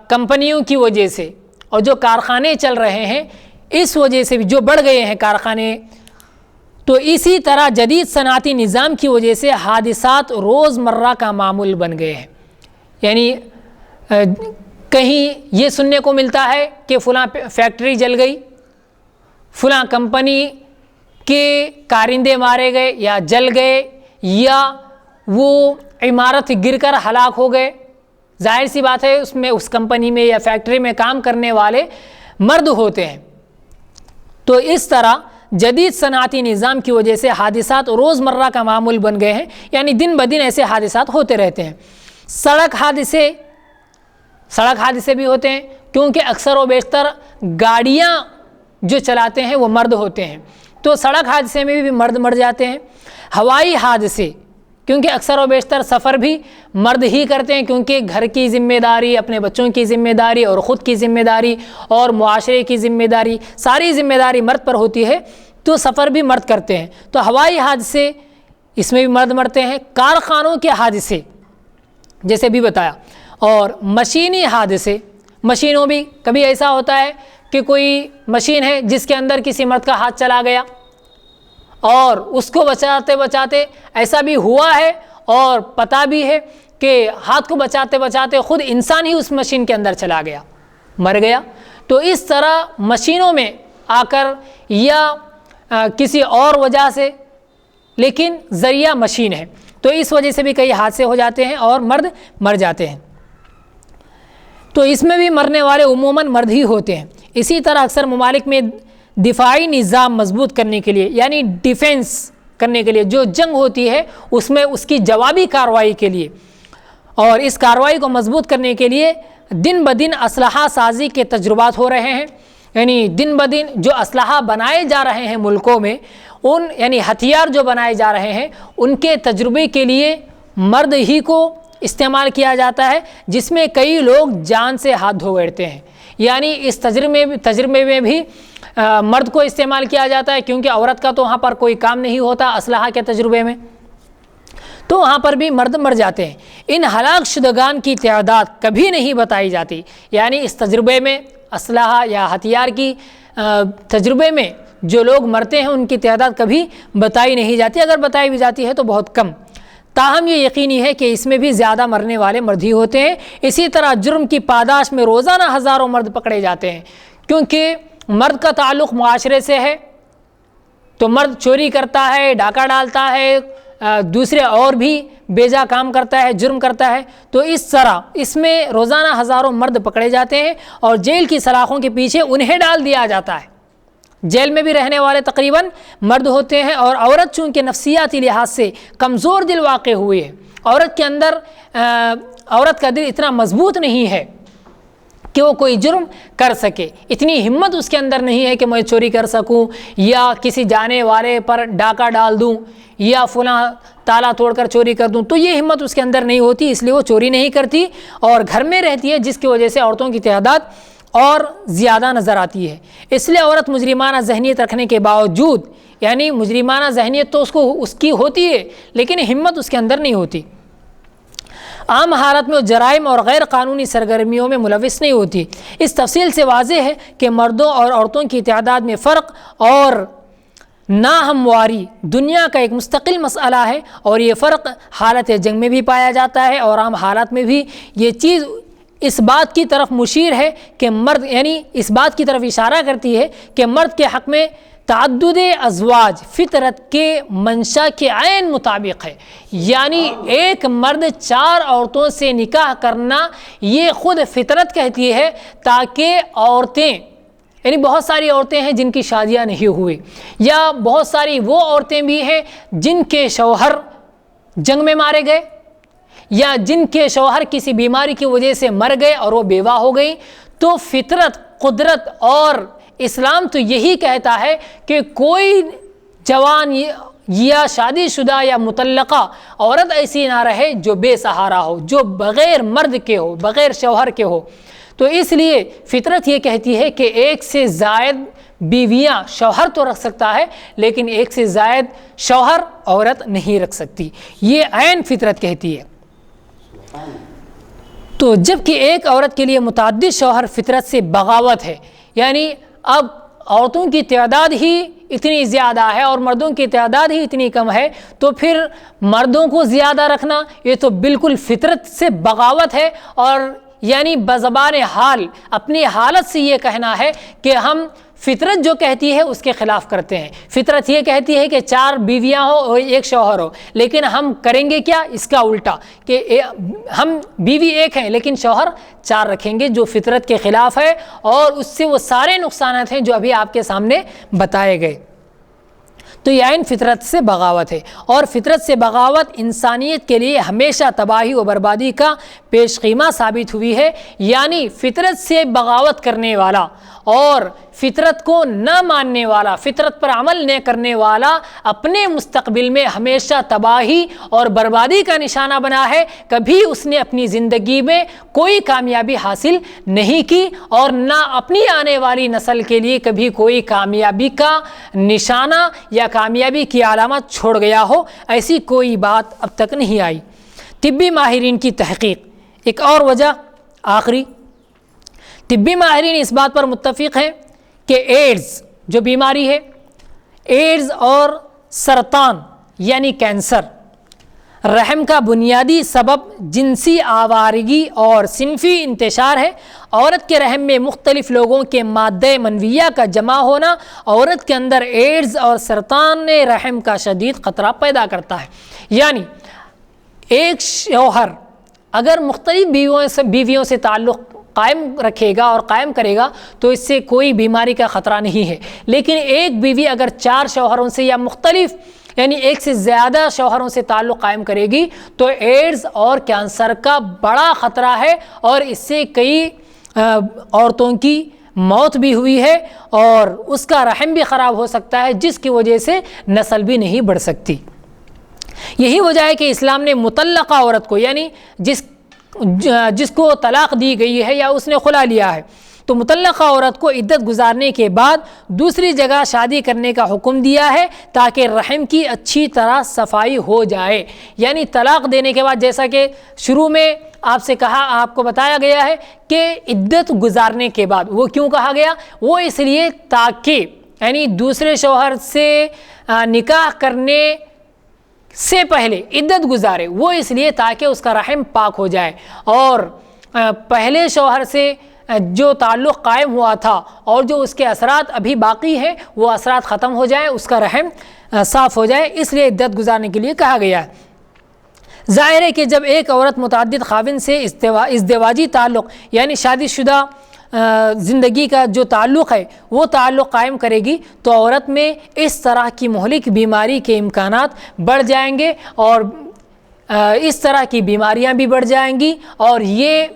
کمپنیوں کی وجہ سے اور جو کارخانے چل رہے ہیں اس وجہ سے بھی جو بڑھ گئے ہیں کارخانے، تو اسی طرح جدید صنعتی نظام کی وجہ سے حادثات روزمرہ کا معمول بن گئے ہیں۔ یعنی کہیں یہ سننے کو ملتا ہے کہ فلاں فیکٹری جل گئی، فلاں کمپنی کے کارندے مارے گئے یا جل گئے، یا وہ عمارت گر کر ہلاک ہو گئے۔ ظاہر سی بات ہے اس میں اس کمپنی میں یا فیکٹری میں کام کرنے والے مرد ہوتے ہیں۔ تو اس طرح جدید صنعتی نظام کی وجہ سے حادثات روزمرہ کا معمول بن گئے ہیں، یعنی دن بدن ایسے حادثات ہوتے رہتے ہیں۔ سڑک حادثے بھی ہوتے ہیں، کیونکہ اکثر و بیشتر گاڑیاں جو چلاتے ہیں وہ مرد ہوتے ہیں، تو سڑک حادثے میں بھی مرد مر جاتے ہیں۔ ہوائی حادثے، کیونکہ اکثر و بیشتر سفر بھی مرد ہی کرتے ہیں، کیونکہ گھر کی ذمہ داری، اپنے بچوں کی ذمہ داری اور خود کی ذمہ داری اور معاشرے کی ذمہ داری، ساری ذمہ داری مرد پر ہوتی ہے، تو سفر بھی مرد کرتے ہیں۔ تو ہوائی حادثے، اس میں بھی مرد مرتے ہیں۔ کارخانوں کے حادثے جیسے بھی بتایا، اور مشینی حادثے، مشینوں بھی کبھی ایسا ہوتا ہے کہ کوئی مشین ہے جس کے اندر کسی مرد کا ہاتھ چلا گیا اور اس کو بچاتے بچاتے ایسا بھی ہوا ہے اور پتہ بھی ہے کہ ہاتھ کو بچاتے بچاتے خود انسان ہی اس مشین کے اندر چلا گیا، مر گیا۔ تو اس طرح مشینوں میں آ کر یا کسی اور وجہ سے، لیکن ذریعہ مشین ہے، تو اس وجہ سے بھی کئی حادثے ہو جاتے ہیں اور مرد مر جاتے ہیں۔ تو اس میں بھی مرنے والے عموماً مرد ہی ہوتے ہیں۔ اسی طرح اکثر ممالک میں دفاعی نظام مضبوط کرنے کے لیے، یعنی ڈیفنس کرنے کے لیے، جو جنگ ہوتی ہے اس میں اس کی جوابی کارروائی کے لیے اور اس کارروائی کو مضبوط کرنے کے لیے دن بدن اسلحہ سازی کے تجربات ہو رہے ہیں، یعنی دن بدن جو اسلحہ بنائے جا رہے ہیں ملکوں میں، ان یعنی ہتھیار جو بنائے جا رہے ہیں ان کے تجربے کے لیے مرد ہی کو استعمال کیا جاتا ہے، جس میں کئی لوگ جان سے ہاتھ دھو بیٹھتے ہیں۔ یعنی اس تجربے میں بھی مرد کو استعمال کیا جاتا ہے، کیونکہ عورت کا تو وہاں پر کوئی کام نہیں ہوتا اسلحہ کے تجربے میں، تو وہاں پر بھی مرد مر جاتے ہیں۔ ان ہلاک شدگان کی تعداد کبھی نہیں بتائی جاتی، یعنی اس تجربے میں اسلحہ یا ہتھیار کی تجربے میں جو لوگ مرتے ہیں ان کی تعداد کبھی بتائی نہیں جاتی، اگر بتائی بھی جاتی ہے تو بہت کم۔ تاہم یہ یقینی ہے کہ اس میں بھی زیادہ مرنے والے مرد ہی ہوتے ہیں۔ اسی طرح جرم کی پاداش میں روزانہ ہزاروں مرد پکڑے جاتے ہیں، کیونکہ مرد کا تعلق معاشرے سے ہے، تو مرد چوری کرتا ہے، ڈاکہ ڈالتا ہے، دوسرے اور بھی بیجا کام کرتا ہے، جرم کرتا ہے، تو اس طرح اس میں روزانہ ہزاروں مرد پکڑے جاتے ہیں اور جیل کی سلاخوں کے پیچھے انہیں ڈال دیا جاتا ہے۔ جیل میں بھی رہنے والے تقریباً مرد ہوتے ہیں، اور عورت چونکہ نفسیاتی لحاظ سے کمزور دل واقع ہوئی ہے، عورت کے اندر عورت کا دل اتنا مضبوط نہیں ہے کہ وہ کوئی جرم کر سکے، اتنی ہمت اس کے اندر نہیں ہے کہ میں چوری کر سکوں یا کسی جانے والے پر ڈاکہ ڈال دوں یا فلاں تالا توڑ کر چوری کر دوں، تو یہ ہمت اس کے اندر نہیں ہوتی، اس لیے وہ چوری نہیں کرتی اور گھر میں رہتی ہے، جس کی وجہ سے عورتوں کی تعداد اور زیادہ نظر آتی ہے۔ اس لیے عورت مجرمانہ ذہنیت رکھنے کے باوجود، یعنی مجرمانہ ذہنیت تو اس کی ہوتی ہے لیکن ہمت اس کے اندر نہیں ہوتی، عام حالت میں وہ جرائم اور غیر قانونی سرگرمیوں میں ملوث نہیں ہوتی۔ اس تفصیل سے واضح ہے کہ مردوں اور عورتوں کی تعداد میں فرق اور ناہمواری دنیا کا ایک مستقل مسئلہ ہے، اور یہ فرق حالت جنگ میں بھی پایا جاتا ہے، اور عام حالات میں بھی یہ چیز اس بات کی طرف مشیر ہے کہ مرد، یعنی اس بات کی طرف اشارہ کرتی ہے کہ مرد کے حق میں تعدد ازواج فطرت کے منشا کے عین مطابق ہے، یعنی ایک مرد 4 عورتوں سے نکاح کرنا یہ خود فطرت کہتی ہے، تاکہ عورتیں، یعنی بہت ساری عورتیں ہیں جن کی شادیاں نہیں ہوئی، یا بہت ساری وہ عورتیں بھی ہیں جن کے شوہر جنگ میں مارے گئے یا جن کے شوہر کسی بیماری کی وجہ سے مر گئے اور وہ بیوہ ہو گئی، تو فطرت، قدرت اور اسلام تو یہی کہتا ہے کہ کوئی جوان یا شادی شدہ یا مطلقہ عورت ایسی نہ رہے جو بے سہارا ہو، جو بغیر مرد کے ہو، بغیر شوہر کے ہو۔ تو اس لیے فطرت یہ کہتی ہے کہ ایک سے زائد بیویاں شوہر تو رکھ سکتا ہے، لیکن ایک سے زائد شوہر عورت نہیں رکھ سکتی، یہ عین فطرت کہتی ہے۔ تو جبکہ ایک عورت کے لیے متعدد شوہر فطرت سے بغاوت ہے، یعنی اب عورتوں کی تعداد ہی اتنی زیادہ ہے اور مردوں کی تعداد ہی اتنی کم ہے، تو پھر مردوں کو زیادہ رکھنا یہ تو بالکل فطرت سے بغاوت ہے، اور یعنی بزبان حال اپنی حالت سے یہ کہنا ہے کہ ہم فطرت جو کہتی ہے اس کے خلاف کرتے ہیں۔ فطرت یہ کہتی ہے کہ 4 بیویاں ہو اور 1 شوہر ہو، لیکن ہم کریں گے کیا؟ اس کا الٹا، کہ ہم بیوی 1 ہیں لیکن شوہر 4 رکھیں گے، جو فطرت کے خلاف ہے، اور اس سے وہ سارے نقصانات ہیں جو ابھی آپ کے سامنے بتائے گئے۔ تو یہ عین فطرت سے بغاوت ہے، اور فطرت سے بغاوت انسانیت کے لیے ہمیشہ تباہی و بربادی کا پیش خیمہ ثابت ہوئی ہے، یعنی فطرت سے بغاوت کرنے والا اور فطرت کو نہ ماننے والا، فطرت پر عمل نہ کرنے والا اپنے مستقبل میں ہمیشہ تباہی اور بربادی کا نشانہ بنا ہے۔ کبھی اس نے اپنی زندگی میں کوئی کامیابی حاصل نہیں کی اور نہ اپنی آنے والی نسل کے لیے کبھی کوئی کامیابی کا نشانہ یا کامیابی کی علامت چھوڑ گیا ہو، ایسی کوئی بات اب تک نہیں آئی۔ طبی ماہرین کی تحقیق، ایک اور وجہ آخری، طبی ماہرین اس بات پر متفق ہیں کہ ایڈز جو بیماری ہے، ایڈز اور سرطان یعنی کینسر، رحم کا بنیادی سبب جنسی آوارگی اور صنفی انتشار ہے۔ عورت کے رحم میں مختلف لوگوں کے مادہ منویہ کا جمع ہونا عورت کے اندر ایڈز اور سرطان رحم کا شدید خطرہ پیدا کرتا ہے۔ یعنی ایک شوہر اگر مختلف بیویوں سے تعلق قائم رکھے گا اور قائم کرے گا تو اس سے کوئی بیماری کا خطرہ نہیں ہے، لیکن ایک بیوی اگر 4 شوہروں سے یا مختلف یعنی ایک سے زیادہ شوہروں سے تعلق قائم کرے گی تو ایڈز اور کینسر کا بڑا خطرہ ہے، اور اس سے کئی عورتوں کی موت بھی ہوئی ہے اور اس کا رحم بھی خراب ہو سکتا ہے، جس کی وجہ سے نسل بھی نہیں بڑھ سکتی۔ یہی وجہ ہے کہ اسلام نے مطلقہ عورت کو، یعنی جس کو طلاق دی گئی ہے یا اس نے خلا لیا ہے، تو مطلقہ عورت کو عدت گزارنے کے بعد دوسری جگہ شادی کرنے کا حکم دیا ہے تاکہ رحم کی اچھی طرح صفائی ہو جائے۔ یعنی طلاق دینے کے بعد، جیسا کہ شروع میں آپ کو بتایا گیا ہے کہ عدت گزارنے کے بعد، وہ کیوں کہا گیا؟ وہ اس لیے تاکہ یعنی دوسرے شوہر سے نکاح کرنے سے پہلے عدت گزارے، وہ اس لیے تاکہ اس کا رحم پاک ہو جائے اور پہلے شوہر سے جو تعلق قائم ہوا تھا اور جو اس کے اثرات ابھی باقی ہیں وہ اثرات ختم ہو جائیں، اس کا رحم صاف ہو جائے، اس لیے عدت گزارنے کے لیے کہا گیا ہے۔ ظاہر ہے کہ جب ایک عورت متعدد خاوند سے ازدواجی تعلق یعنی شادی شدہ زندگی کا جو تعلق ہے وہ تعلق قائم کرے گی تو عورت میں اس طرح کی مہلک بیماری کے امکانات بڑھ جائیں گے اور اس طرح کی بیماریاں بھی بڑھ جائیں گی، اور یہ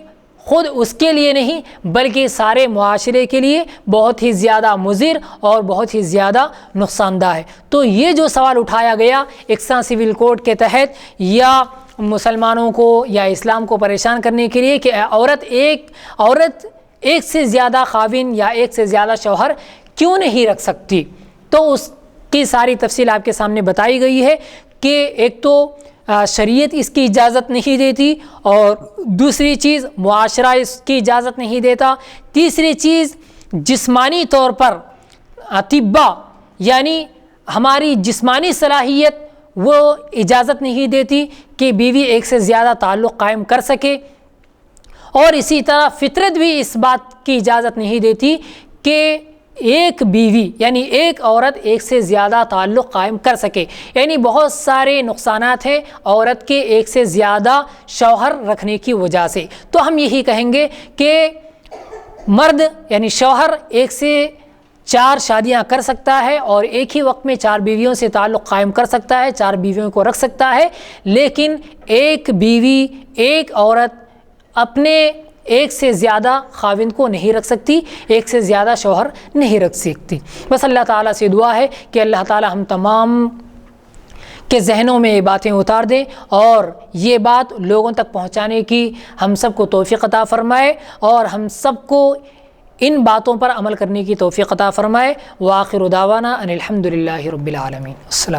خود اس کے لیے نہیں بلکہ سارے معاشرے کے لیے بہت ہی زیادہ مضر اور بہت ہی زیادہ نقصان دہ ہے۔ تو یہ جو سوال اٹھایا گیا یکساں سول کوڈ کے تحت یا مسلمانوں کو یا اسلام کو پریشان کرنے کے لیے کہ عورت ایک سے زیادہ خاوند یا ایک سے زیادہ شوہر کیوں نہیں رکھ سکتی، تو اس کی ساری تفصیل آپ کے سامنے بتائی گئی ہے کہ ایک تو شریعت اس کی اجازت نہیں دیتی، اور دوسری چیز معاشرہ اس کی اجازت نہیں دیتا، تیسری چیز جسمانی طور پر طبہ یعنی ہماری جسمانی صلاحیت وہ اجازت نہیں دیتی کہ بیوی ایک سے زیادہ تعلق قائم کر سکے، اور اسی طرح فطرت بھی اس بات کی اجازت نہیں دیتی کہ ایک بیوی یعنی ایک عورت ایک سے زیادہ تعلق قائم کر سکے۔ یعنی بہت سارے نقصانات ہیں عورت کے ایک سے زیادہ شوہر رکھنے کی وجہ سے۔ تو ہم یہی کہیں گے کہ مرد یعنی شوہر ایک سے 4 شادیاں کر سکتا ہے اور ایک ہی وقت میں 4 بیویوں سے تعلق قائم کر سکتا ہے، 4 بیویوں کو رکھ سکتا ہے، لیکن ایک بیوی ایک عورت اپنے ایک سے زیادہ خاوند کو نہیں رکھ سکتی، ایک سے زیادہ شوہر نہیں رکھ سکتی۔ بس اللہ تعالیٰ سے دعا ہے کہ اللہ تعالیٰ ہم تمام کے ذہنوں میں یہ باتیں اتار دیں اور یہ بات لوگوں تک پہنچانے کی ہم سب کو توفیق عطا فرمائے اور ہم سب کو ان باتوں پر عمل کرنے کی توفیق عطا فرمائے۔ وآخر دعوانا ان الحمد للہ رب العالمین۔ السلام